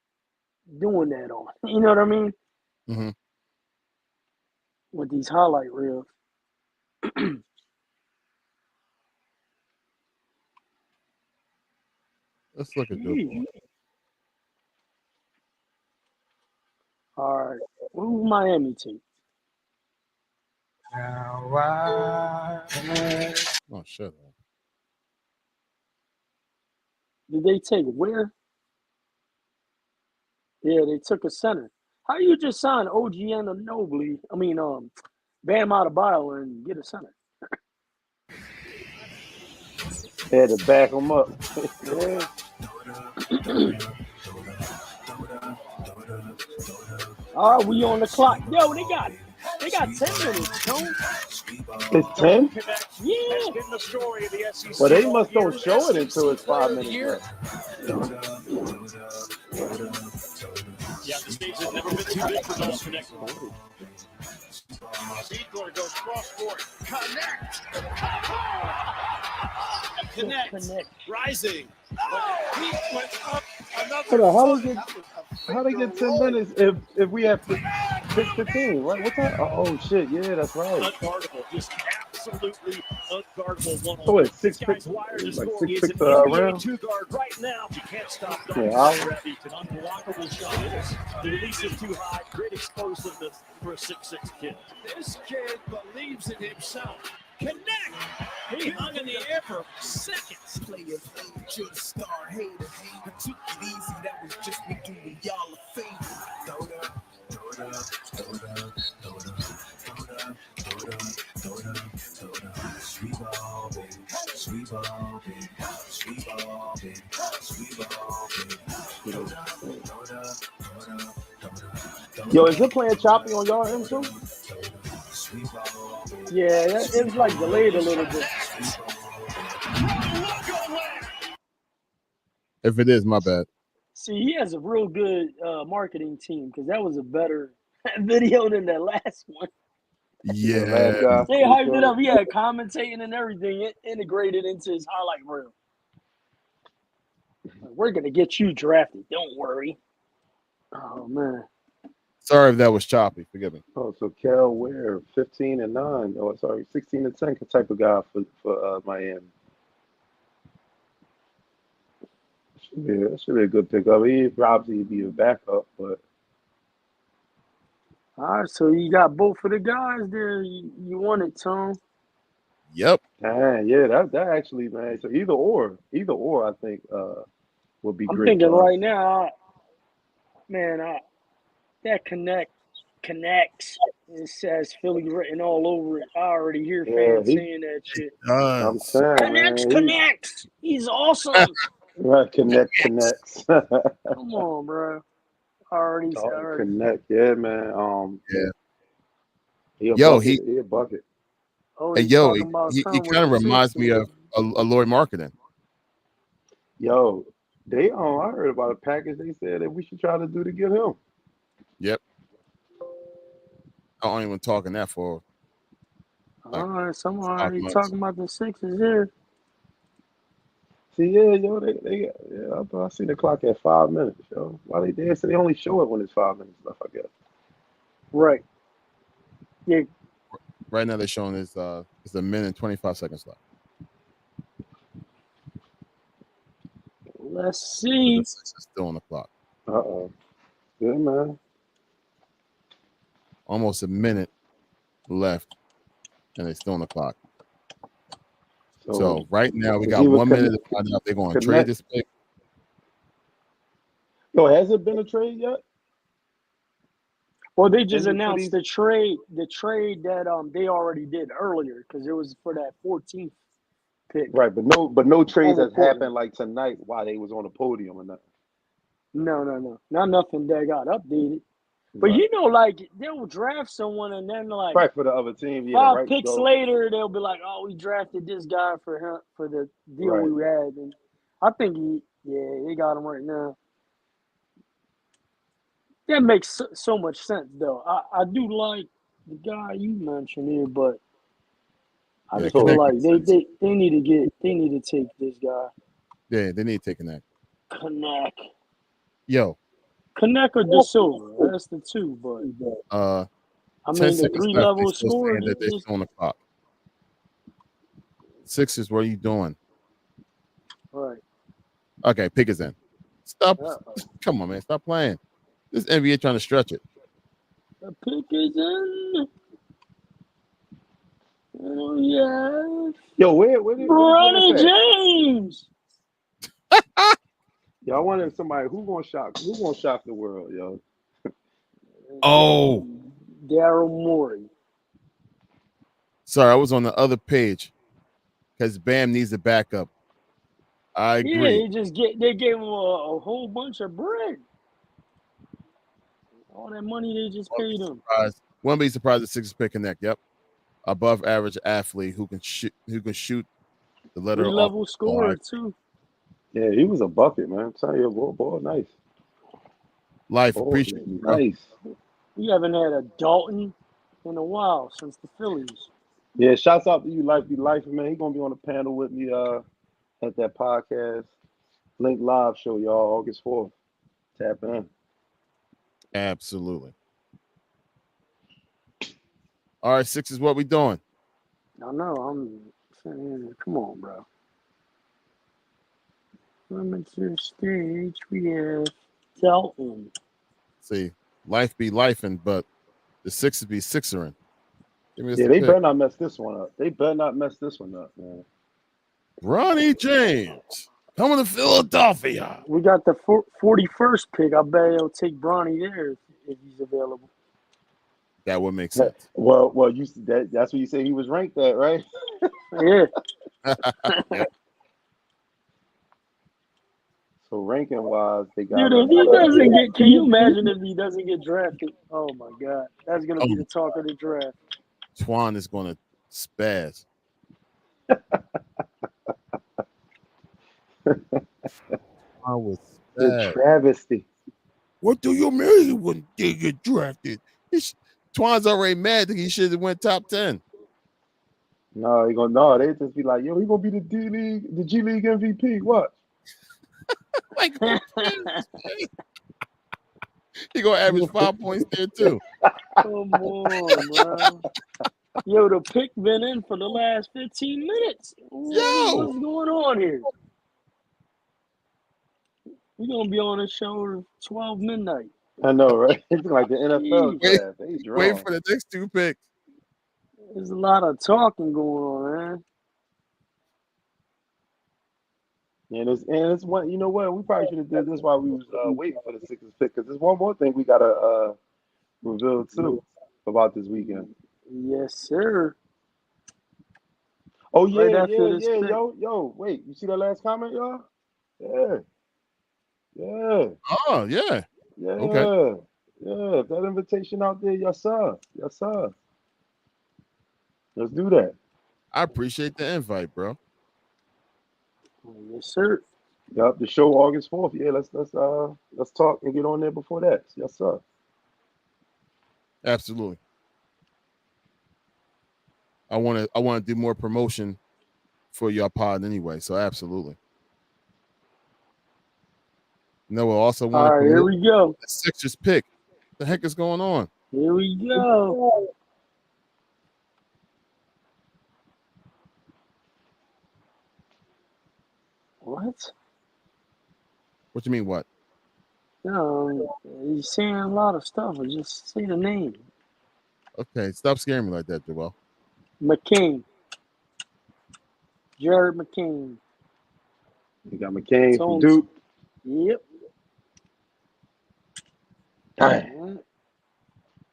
doing that on. You know what I mean? Mm-hmm. With these highlight reels. Let's look at this. All right. Who's Miami team? Oh, shut up. Did they take where? Yeah, they took a center. How you just sign OG Anunoby? I mean, Bam Adebayo and get a center. They had to back him up. Yeah. All right, we on the clock. Yo, they got 10 minutes, Tone. It's 10? Yeah. Well, they must don't show it until it's 5 minutes left. Yeah, the stage has never been too big for those connect. Ziegler goes cross court. Connect. Rising. He went up another. Hold on, how they get 10 minutes if we have 6:15? Right? What's that? Oh shit! Yeah, that's right. Unguardable, just absolutely unguardable. So it's 6 picks, like 6 picks around. Two guard right now. You can't stop. Yeah, It's an unblockable shot. The release is too high. Great explosiveness for a 6'6" kid. This kid believes in himself. Connect. He hung in the air for seconds. Player angel, star hater. I took it easy. That was just me doing y'all a favor. Throw it up. Sweet ball, baby. Sweet ball, baby. Sweet ball, baby. Sweet ball, baby. Yo, is it playing choppy on y'all end too? Yeah, it was like delayed a little bit. If it is, my bad. See, he has a real good marketing team because that was a better video than that last one. Yeah. They hyped it up. He had commentating and everything integrated into his highlight reel. We're going to get you drafted. Don't worry. Oh, man. Sorry if that was choppy. Forgive me. Oh, so Kel Ware, 15-9. Oh, sorry, 16-10 type of guy for Miami. That should be a good pickup. He probably be a backup, but. All right, so you got both of the guys there. You want it, Tom? Yep. Man, yeah, that actually, man. So either or, I think would be great. I'm thinking right now, man, that connects. It says Philly written all over it. I already hear fans saying that shit. I'm saying, Connects. He's awesome. Right, connects. Come on, bro. Already. Connect, yeah, man. Yeah. He a bucket. Oh, he kind of reminds me of a Lloyd Marketing. Yo, I heard about a package they said that we should try to do to get him. Yep. I don't even talking that for. All right, someone already talking about the Sixers here. See, yo, I see the clock at 5 minutes, yo. Why they did? So they only show it when it's 5 minutes left, I guess. Right. Yeah. Right now they're showing it's a minute and 25 seconds left. Let's see. It's still on the clock. Yeah, man. Almost a minute left, and it's still on the clock. So right now we got 1 minute to find out if they're going to trade this pick. Yo, has it been a trade yet? Well, they just announced the trade that they already did earlier because it was for that 14th pick. Right, but no trades has happened like tonight while they was on the podium or nothing. No, not nothing that got updated. But like they'll draft someone and then like right for the other team, 5 picks later they'll be like, oh, we drafted this guy for him for the deal we had, and I think they got him right now. That makes so much sense though. I do like the guy you mentioned here, but I Yeah, just feel Connect like makes they, sense. they need to take this guy. Yeah, they need to take Connect. Connect. Yo, Connect or De Silva. That's the two, but I 10 mean the seconds three left. They level still scorer. saying that they're Just still on the clock. Sixers, what are you doing? right. Okay, pick is in. Stop. Uh-oh. Come on, man. Stop playing. This NBA trying to stretch it. The pick is in. Oh yeah. Yo, where did Bronny Dennis at? James. Yo, I wanted somebody who gonna shock the world, yo. Oh, Daryl Morey. sorry. I was on the other page because Bam needs a backup. I Yeah, agree. they gave him a whole bunch of bread. All that money they just paid him. Wouldn't be surprised if Sixers pick Connect. Yep, above average athlete who can shoot the letter Three off. level scorer too. Yeah, he was a bucket, man. I'm telling you, boy, nice. Life, Oh, appreciate you, bro. nice. We haven't had a Dalton in a while since the Phillies. Yeah, shouts out to you, Life Be Life, man. He gonna be on the panel with me at that podcast Link Live show, y'all, August 4th. Tap in. Absolutely. All right, Sixers, what we doing? I know. I'm saying, come on, bro. Amateur stage, we have Dalton. See, life be lifing, but the Sixers be Sixering. Give me Yeah, the they pick. better not mess this one up. Man. Bronny James coming to Philadelphia. We got the 41st pick. I bet he'll take Bronny there if he's available. That would make sense. Well, that's what you say he was ranked at, right? Yeah. Yep. So ranking wise, they got. Dude, if he doesn't get, can you imagine if he doesn't get drafted? Oh my God, that's gonna be the talk of the draft. Twan is going to spaz. I was The travesty. What do you mean he wouldn't get drafted? Twan's already mad that he should have went top 10. No, they just be like, yo, he gonna be the G League MVP. What? Like, he gonna average 5 points there too. Come on, bro. Yo, the pick been in for the last 15 minutes. What's going on here? We're gonna be on a show at 12 midnight. I know, right? It's like the NFL draft. Wait for the next two picks. There's a lot of talking going on, man. And it's one. You know what? We probably should have did this while we was waiting for the Sixers pick, because there's one more thing we gotta reveal too about this weekend. Yes, sir. Oh yeah, Right after this pick. yo, wait, you see that last comment, y'all? Yeah. Oh yeah. Yeah. Okay. Yeah. That invitation out there, yes sir. Let's do that. I appreciate the invite, bro. Yes, sir. Yup, the show August 4th. Yeah, let's talk and get on there before that. Yes, sir. Absolutely. I want to do more promotion for your pod anyway, so absolutely. No, we also want to promote here we go. The Sixers pick. The heck is going on? Here we go. What? What you mean what? No, he's saying a lot of stuff. Just say the name. Okay, stop scaring me like that, Joel. McCain. Jared McCain. You got McCain from Duke. Yep. I mean,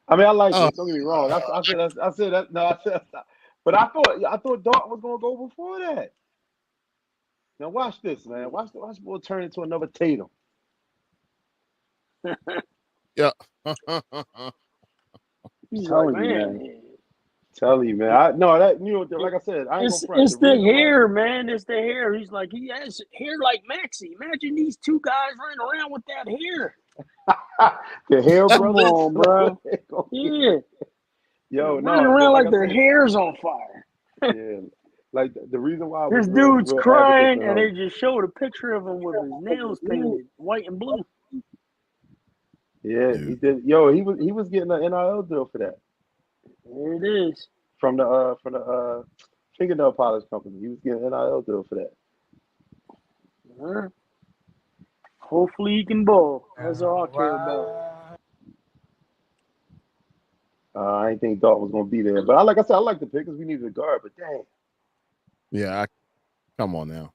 I like it. Don't get me wrong. I said that. No, I said that. But I thought Dalton was gonna go before that. Now watch this, man. Watch the boy turn into another Tatum. Yeah. Telling you, man. I know that. You know, like I said, I ain't gonna front. It's the hair, man. It's the hair. He's like, he has hair like Maxie. Imagine these two guys running around with that hair. The hair, Come brother. on, bro. Yeah. Yo, running around like their hair's on fire. Yeah, like the reason why I was This dude's real advocate crying, for and they him. just showed a picture of him with his nails painted white and blue. Yeah, he Dude. did. Yo, he was getting an NIL deal for that There it is. from the fingernail polish company. He was getting an NIL deal for that. Hopefully he can ball. That's all I care about. I didn't think Dalton was gonna be there, but like I said, I like the pick because we needed a guard. But dang, Yeah, come on now.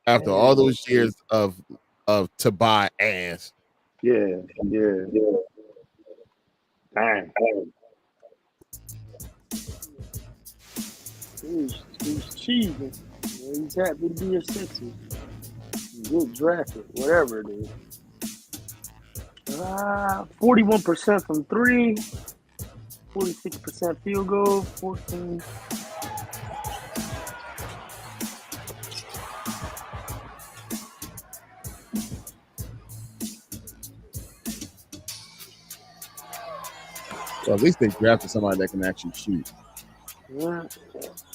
After all those years of to buy ass. yeah. Dang. He's cheesing. He's happy to be a Sixer. Get drafted, whatever it is. 41% from three, 46% field goal, 14. So at least they drafted somebody that can actually shoot. Yeah.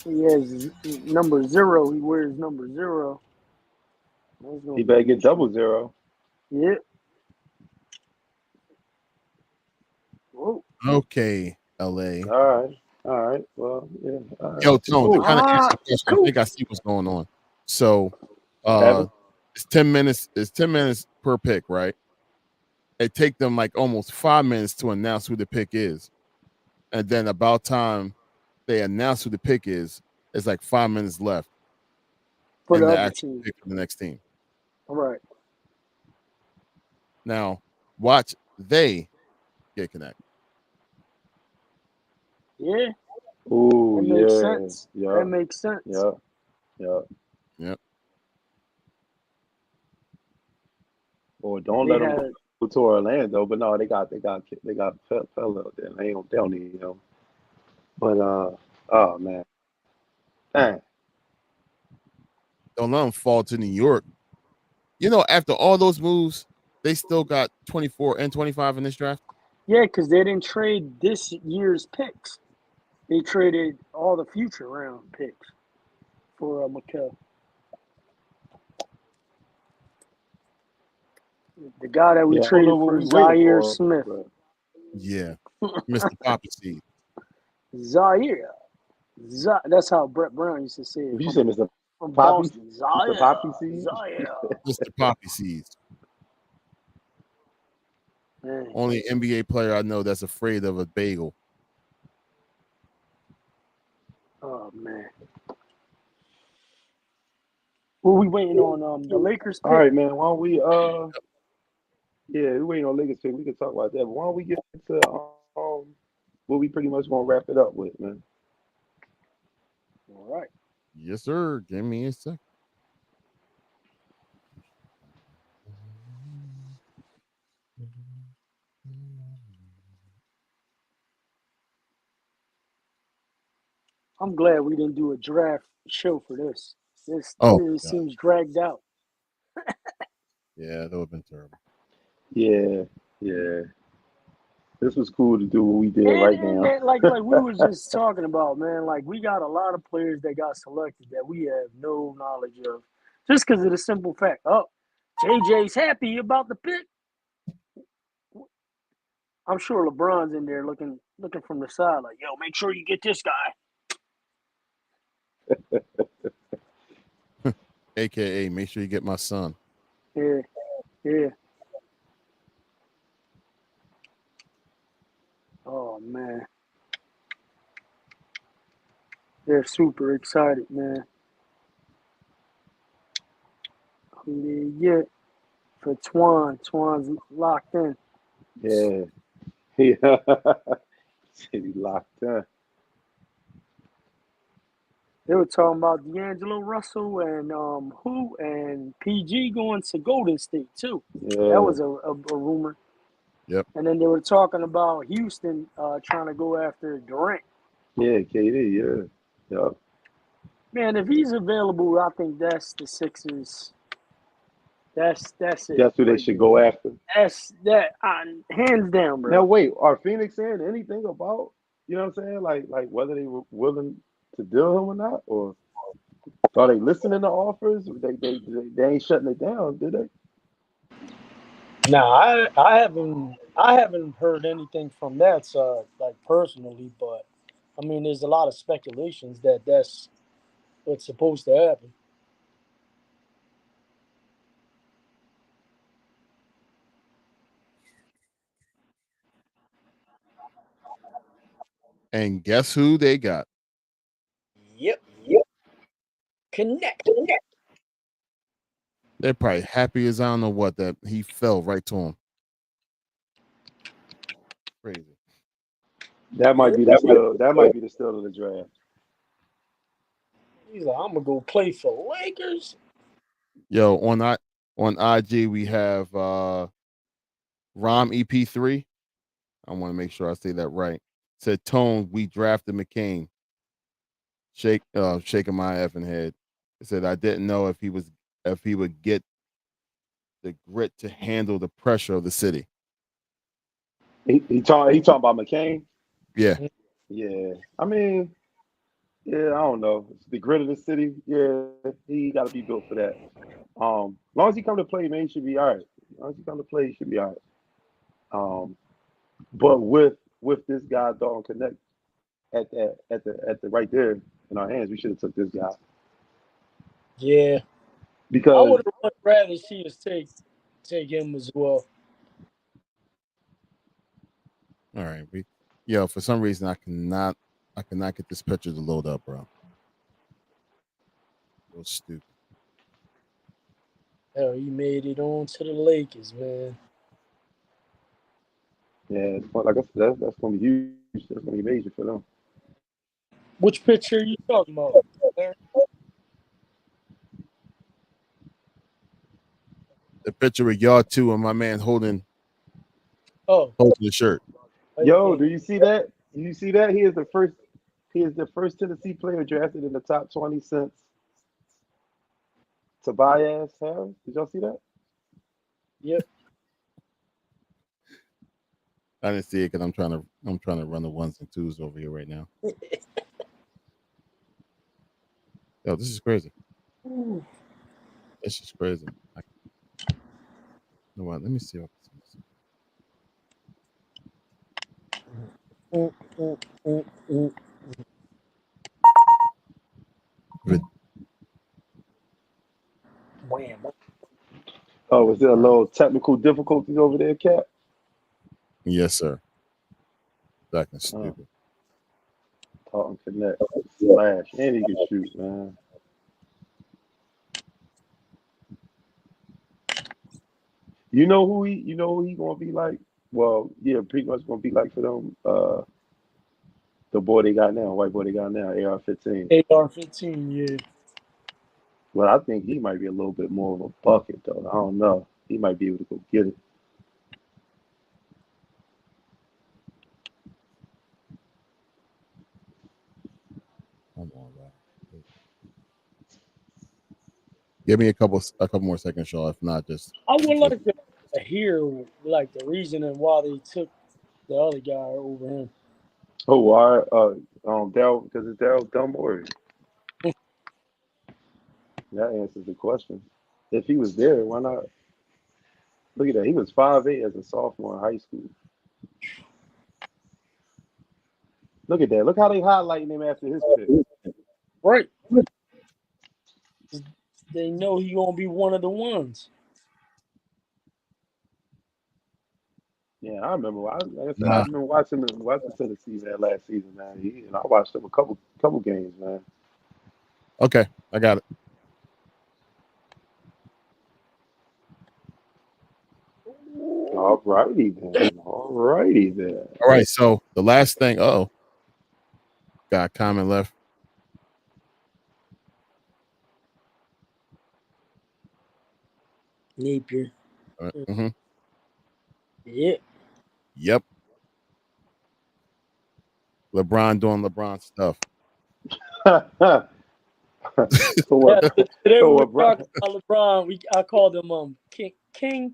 He has number 0. He wears number 0. He better get 0. Yeah. Whoa. Okay, LA. All right. Well, yeah. All right. Yo, Tone, to Cool. kind of answer the question, I think I see what's going on. So it's 10 minutes, per pick, right? It take them like almost 5 minutes to announce who the pick is. And then about time they announce who the pick is, it's like 5 minutes left For in the the other actual team. pick for the next team. All right. Now, watch they get connected. Yeah. Ooh, that makes yeah. sense. Yeah. That makes sense. Yeah. Or don't They let them had go to Orlando. But no, they got Pella out there. They don't need him. But oh man, dang. Don't let them fall to New York. You know, after all those moves, they still got 24 and 25 in this draft. Yeah, because they didn't trade this year's picks. They traded all the future round picks for Mikel. The guy that we Yeah, I don't know traded what for we waiting Zaire for. Smith. But Yeah, Mr. Poppy Seed. Zaire. That's how Brett Brown used to say it. you said Mr. From Poppy, Boston. Mr. Zaire. Poppy Seed. Zaire. Mr. Poppy Seeds. Man. Only NBA player I know that's afraid of a bagel. Oh man. What we waiting on? The Lakers pick. All right, man. Why don't we we waiting on Lakers pick. We can talk about that. But why don't we get to what we pretty much gonna wrap it up with, man? All right. Yes, sir. Give me a sec. I'm glad we didn't do a draft show for this. This seems dragged out. Yeah, that would have been terrible. Yeah. This was cool to do what we did And now. like we were just talking about, man. Like we got a lot of players that got selected that we have no knowledge of, just because of the simple fact. Oh, JJ's happy about the pick. I'm sure LeBron's in there looking from the side, like, yo, make sure you get this guy. AKA, make sure you get my son. Yeah. Oh man, they're super excited, man. Who they get for Twan? Twan's locked in. Yeah. Said he locked in. They were talking about D'Angelo Russell and PG going to Golden State too. Yeah. That was a rumor. Yep. And then they were talking about Houston trying to go after Durant. Yeah, KD. Yeah. Yep. Man, if he's available, I think that's the Sixers. That's it. That's who they should go after. That's that hands down, bro. Now wait, are Phoenix saying anything about, you know what I'm saying? Like whether they were willing to deal him or not? Or are they listening to offers? They ain't shutting it down, did they? Nah, I haven't heard anything from that side, like personally, but I mean, there's a lot of speculations that that's what's supposed to happen. And guess who they got? Yep. Connect. They're probably happy as I don't know what that he fell right to him. Crazy. That might be the steal. That might be the steal of the draft. He's like, I'm gonna go play for Lakers. Yo, on IG we have Rom EP3. I want to make sure I say that right. Said Tone, we drafted McCain. Shaking my effing head. It said I didn't know if he would get the grit to handle the pressure of the city. He talking about McCain. Yeah. Yeah, I mean, yeah, I don't know. It's the grit of the city. Yeah, he got to be built for that. As long as he come to play, man, he should be all right. As long as he come to play, he should be all right. But with this guy, Dalton Connect at the right there in our hands, we should have took this guy Yeah, I because would have rather see us take him as well. All right. For some reason I cannot get this picture to load up, bro. So stupid. Hell, he made it on to the Lakers, man. yeah, like I said, that's gonna be huge. That's gonna be major for them. Which picture are you talking about? The picture with y'all two and my man holding the shirt. Yo, do you see that? Do you see that? He is the first. He is the first Tennessee player drafted in the top 20 since Tobias Harris. Did y'all see that? Yep. I didn't see it because I'm trying to run the ones and twos over here right now. Yo, this is crazy. This is crazy. You know what? Let me see. Wham. Oh, was there a little technical difficulties over there, Cap? Yes, sir. Fucking stupid. Dalton Connect, slash, and he can shoot, man. You know who he gonna be like? Well, yeah, pretty much gonna be like for them. The boy they got now, white boy they got now, AR-15. AR-15, yeah. Well, I think he might be a little bit more of a bucket though. I don't know. He might be able to go get it. Come on, bro. Give me a couple more seconds, Shaw. If not, just I would like to hear like the reasoning why they took the other guy over him. Oh, why? Daryl, because it's Daryl Dunmore. That answers the question. If he was there, why not? Look at that. He was 5'8" as a sophomore in high school. Look at that. Look how they highlighting him after his pick. Right. They know he gonna be one of the ones. Yeah, I remember. Like I said, I remember watching Tennessee man last season, man. I watched him a couple games, man. Okay, I got it. All righty then. All right. So the last thing. Got a comment left. Napier. Mm-hmm. Yeah. Yep. LeBron doing LeBron stuff. Today we were talking about LeBron. I called him King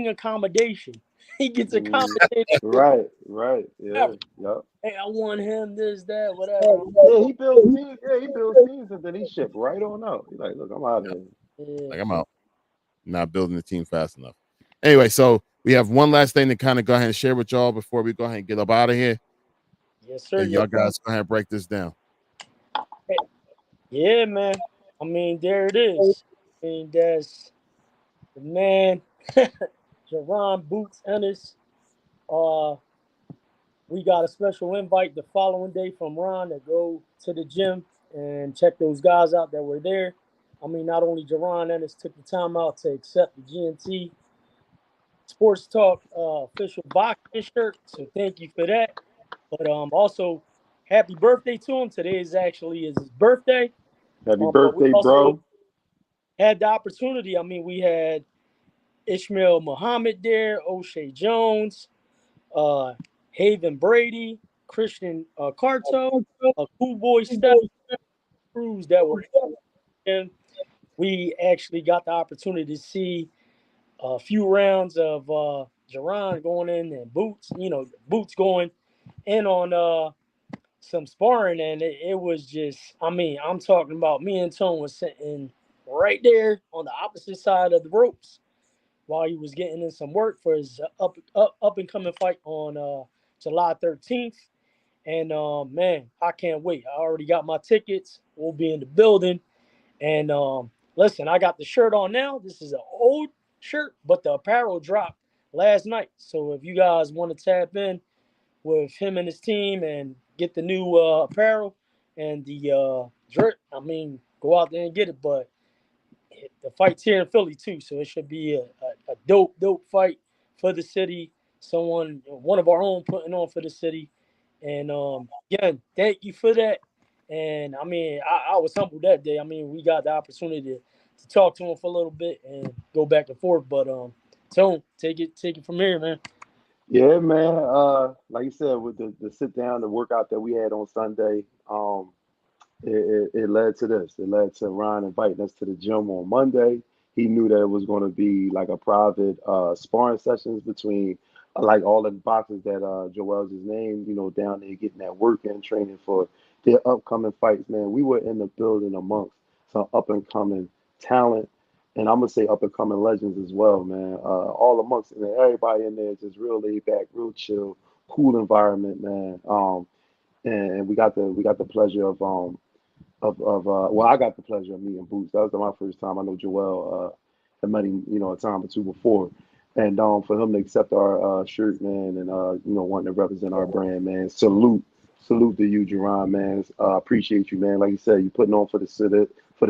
Accommodation. he gets a commentator. Right. Yeah. Yep. Hey, I want him, this, that, whatever. Yeah, he builds teams. Yeah, he builds teams, and then he shipped right on out. He's like, look, I'm out of here. Yeah. Like I'm out. Not building the team fast enough. Anyway, so we have one last thing to kind of go ahead and share with y'all before we go ahead and get up out of here. Yes, sir. And y'all guys go ahead and break this down. Yeah, man. I mean, there it is. I mean, that's the man, Jerron Boots Ennis. We got a special invite the following day from Ron to go to the gym and check those guys out that were there. I mean, not only Jerron Ennis took the time out to accept the GNT Sports Talk official boxing shirt, so thank you for that. But also, happy birthday to him. Today is actually his birthday. Happy But we birthday, also bro. had the opportunity. I mean, we had Ishmael Muhammad there, O'Shea Jones, Haven Brady, Christian Carto, Cool Boy Steph Cruz that were in. We actually got the opportunity to see a few rounds of Jerron going in and Boots going in on some sparring, and it was just, I mean, I'm talking about me and Tone was sitting right there on the opposite side of the ropes while he was getting in some work for his up and coming fight on July 13th. And man, I can't wait. I already got my tickets. We'll be in the building. And listen, I got the shirt on now. This is an old shirt, but the apparel dropped last night. So if you guys want to tap in with him and his team and get the new apparel and the shirt, I mean, go out there and get it. But the fight's here in Philly too, so it should be a dope fight for the city. One of our own putting on for the city. And again, thank you for that. And I mean, I was humbled that day. I mean, we got the opportunity to talk to him for a little bit and go back and forth. But Tone, take it from here, man. Yeah, man. Like you said, with the sit down, the workout that we had on Sunday, it led to this. It led to Ron inviting us to the gym on Monday. He knew that it was going to be like a private sparring sessions between like all the boxers that Joel's his name, down there getting that work and training for their upcoming fights, man. We were in the building amongst some up and coming talent, and I'm gonna say up and coming legends as well, man. All amongst and everybody in there just real laid back, real chill, cool environment, man. And we got the pleasure of well, I got the pleasure of meeting Boots. That was my first time. I know Joel had met him, a time or two before, and for him to accept our shirt, man, and wanting to represent our brand, man. Salute to you, Jerron, man. Appreciate you, man. Like you said, you putting on for the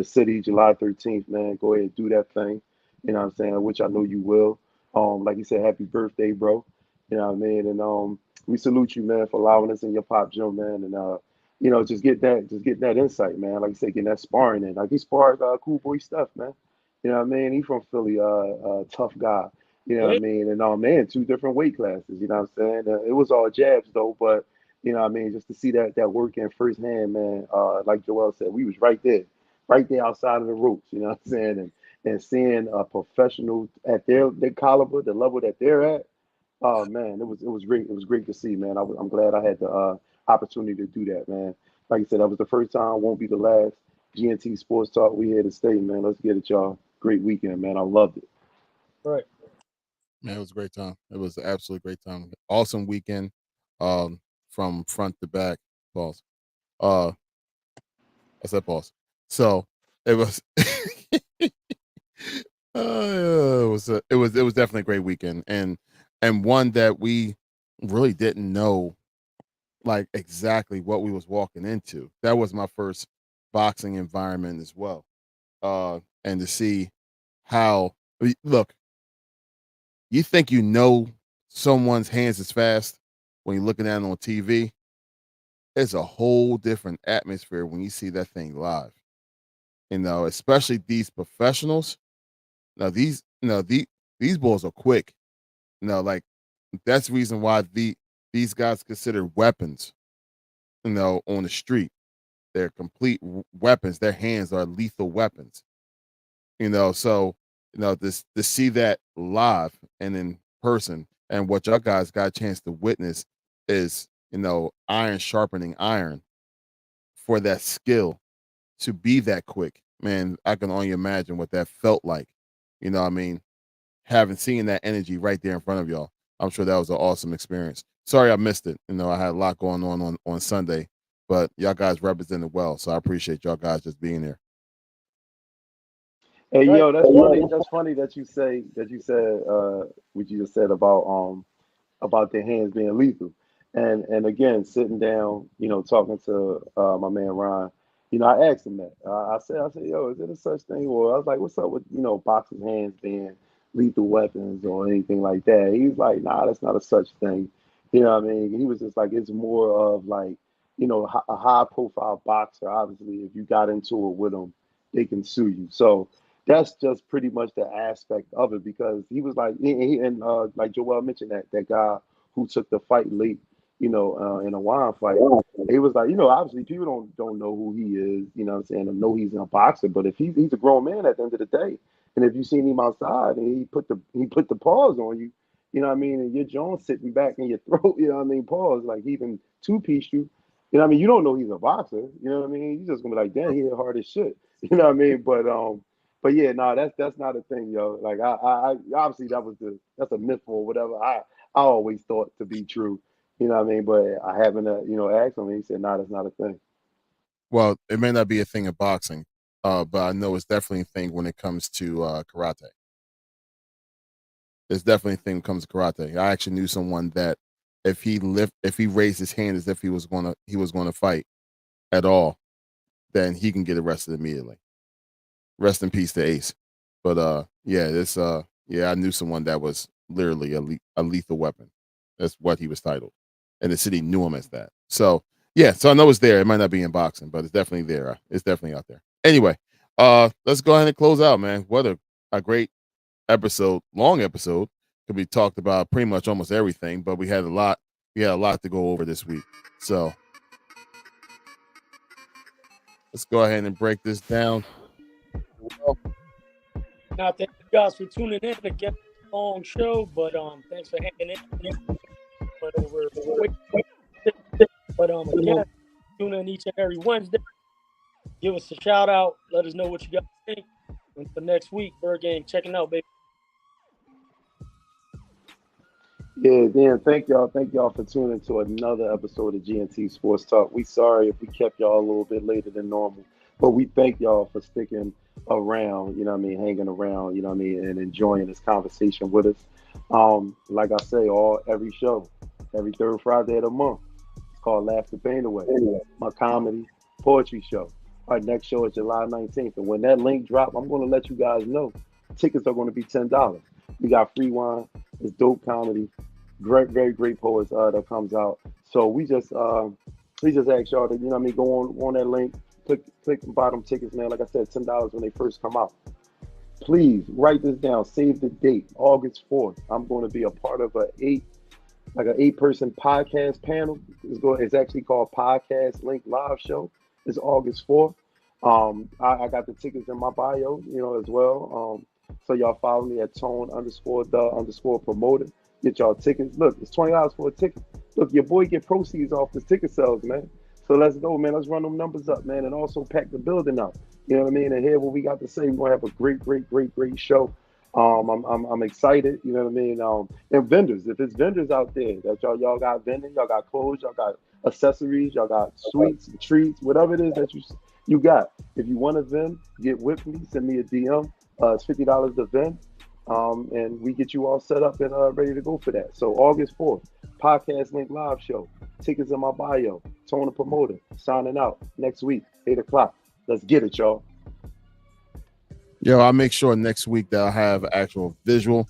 city, July 13th, man. Go ahead and do that thing. You know what I'm saying? Which I know you will. Like you said, happy birthday, bro. You know what I mean? And we salute you, man, for allowing us in your pop gym, man. And just get that insight, man. Like I said, getting that sparring in. Like he sparred Cool Boy stuff, man. You know what I mean? He from Philly, tough guy. You know what Yeah, I mean? And man, two different weight classes. You know what I'm saying? It was all jabs though, but you know what I mean. Just to see that work in firsthand, man. Like Joel said, we was right there outside of the ropes. You know what I'm saying? And seeing a professional at their caliber, the level that they're at. Oh man, it was great. It was great to see, man. I'm glad I had the opportunity to do that, man. Like I said, that was the first time, won't be the last. GNT Sports Talk, we here to stay, man. Let's get it, y'all. Great weekend, man. I loved it. right. Man, it was a great time. It was an absolute great time. Awesome weekend, from front to back. Pause. Uh, I said pause. So it was. It was definitely a great weekend, and one that we really didn't know like exactly what we was walking into. That was my first boxing environment as well. And to see how look, you think someone's hands is fast when you're looking at it on TV. It's a whole different atmosphere when you see that thing live. Especially these professionals. Now these bulls are quick. Like that's the reason why these guys considered weapons. On the street, they're complete weapons. Their hands are lethal weapons. So this to see that live and in person, And what y'all guys got a chance to witness is, iron sharpening iron for that skill to be that quick. Man, I can only imagine what that felt like. You know what I mean? Having seen that energy right there in front of y'all. I'm sure that was an awesome experience. Sorry I missed it. I had a lot going on Sunday, but y'all guys represented well. So I appreciate y'all guys just being there. Hey, Right. yo, that's funny. That's funny that you said what you just said about their hands being lethal. And again, sitting down, talking to my man Ron, I asked him that. I said, yo, is it a such thing? Or I was like, what's up with boxers' hands being lethal weapons or anything like that? He was like, nah, that's not a such thing. You know what I mean? He was just like, it's more of like, a high profile boxer. Obviously, if you got into it with them, they can sue you. So that's just pretty much the aspect of it because he was like, and like Joel mentioned that guy who took the fight late, in a wine fight. He was like, obviously people don't know who he is, what I'm saying, or know he's a boxer, but if he's a grown man at the end of the day, and if you seen him outside and he put the paws on you, you know what I mean, and your jaw sitting back in your throat, you know what I mean, pause, like he even two-pieced you, you know what I mean, you don't know he's a boxer, you know what I mean, you just gonna be like, damn, he hit hard as shit, you know what I mean, but yeah, no, that's not a thing, yo. Like I obviously that's a myth or whatever. I always thought to be true, you know what I mean. But I haven't, asked him. And he said, "No, that's not a thing." Well, it may not be a thing in boxing, but I know it's definitely a thing when it comes to karate. It's definitely a thing when it comes to karate. I actually knew someone that if he raised his hand as if he was gonna fight at all, then he can get arrested immediately. Rest in peace to Ace. But yeah, I knew someone that was literally a lethal weapon. That's what he was titled. And the city knew him as that. So yeah, so I know it's there. It might not be in boxing, but it's definitely there. It's definitely out there. Anyway, let's go ahead and close out, man. What a great episode, long episode. Could be talked about pretty much almost everything, but we had a lot to go over this week. So let's go ahead and break this down. Now, thank you guys for tuning in again. Long show, but thanks for hanging in. But again, tune in each and every Wednesday. Give us a shout out. Let us know what you guys think. And for next week, Bird Game checking out, baby. Yeah, Dan, thank y'all. Thank y'all for tuning to another episode of GNT Sports Talk. We sorry if we kept y'all a little bit later than normal, but we thank y'all for sticking around, hanging around, and enjoying this conversation with us. Like I say, every show, every third Friday of the month. It's called Laugh the Pain Away, my comedy poetry show. Our next show is July 19th. And when that link drop, I'm going to let you guys know. Tickets are going to be $10. We got free wine. It's dope comedy. Great, very great poets that comes out. So we just ask y'all to, go on that link, click and buy them tickets, man. Like I said, $10 when they first come out. Please write this down. Save the date, August 4th. I'm going to be a part of an 8-person podcast panel. It's actually called Podcast Link Live Show. It's August 4th. I got the tickets in my bio, as well. So y'all follow me at tone_the_promoter. Get y'all tickets. Look, it's $20 for a ticket. Look, your boy get proceeds off his ticket sales, man. So let's go, man. Let's run them numbers up, man, and also pack the building up. You know what I mean? And hear what we got to say. We're gonna have a great, great, great, great show. I'm excited. You know what I mean? And vendors, if it's vendors out there that y'all got vending, y'all got clothes, y'all got accessories, y'all got sweets, treats, whatever it is that you got. If you want to vend, get with me. Send me a DM. It's $50 to vend. And we get you all set up and ready to go for that. So August 4th, Podcast Link Live Show. Tickets in my bio. Tone the Promoter. Signing out next week, 8 o'clock. Let's get it, y'all. Yo, I'll make sure next week that I'll have actual visual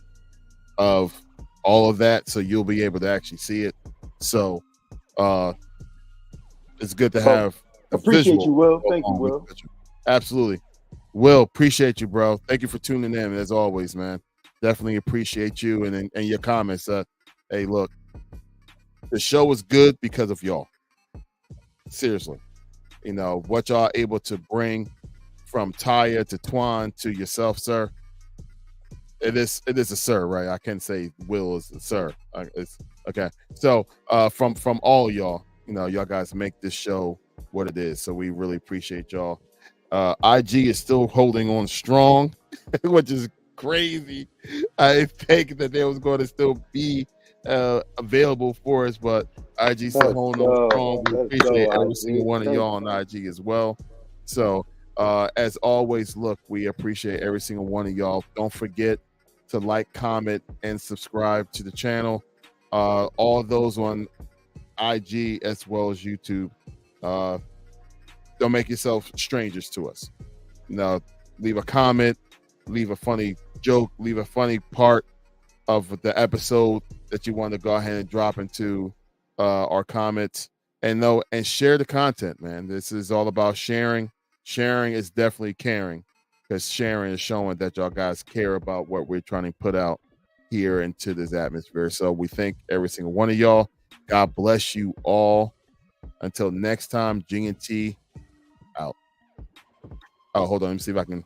of all of that, so you'll be able to actually see it. So it's good to have a appreciate visual. You, Will. Thank you, Will. Absolutely. Will, appreciate you, bro. Thank you for tuning in, as always, man. Definitely appreciate you and your comments. Hey, look, the show was good because of y'all. Seriously. What y'all able to bring from Taya to Twan to yourself, sir. It is a sir, right? I can't say Will is a sir. It's okay. So from all y'all, y'all guys make this show what it is. So we really appreciate y'all. IG is still holding on strong, which is crazy. I think that they was going to still be available for us, but IG still holding on strong. We appreciate every single one of y'all on IG as well. So as always, look, we appreciate every single one of y'all. Don't forget to like, comment, and subscribe to the channel. All those on IG as well as YouTube. Don't make yourself strangers to us. Leave a comment, leave a funny joke, leave a funny part of the episode that you want to go ahead and drop into our comments, and share the content, man. This is all about sharing. Sharing is definitely caring, because sharing is showing that y'all guys care about what we're trying to put out here into this atmosphere. So we thank every single one of y'all. God bless you all. Until next time, GNT out. Oh, hold on. Let me see if I can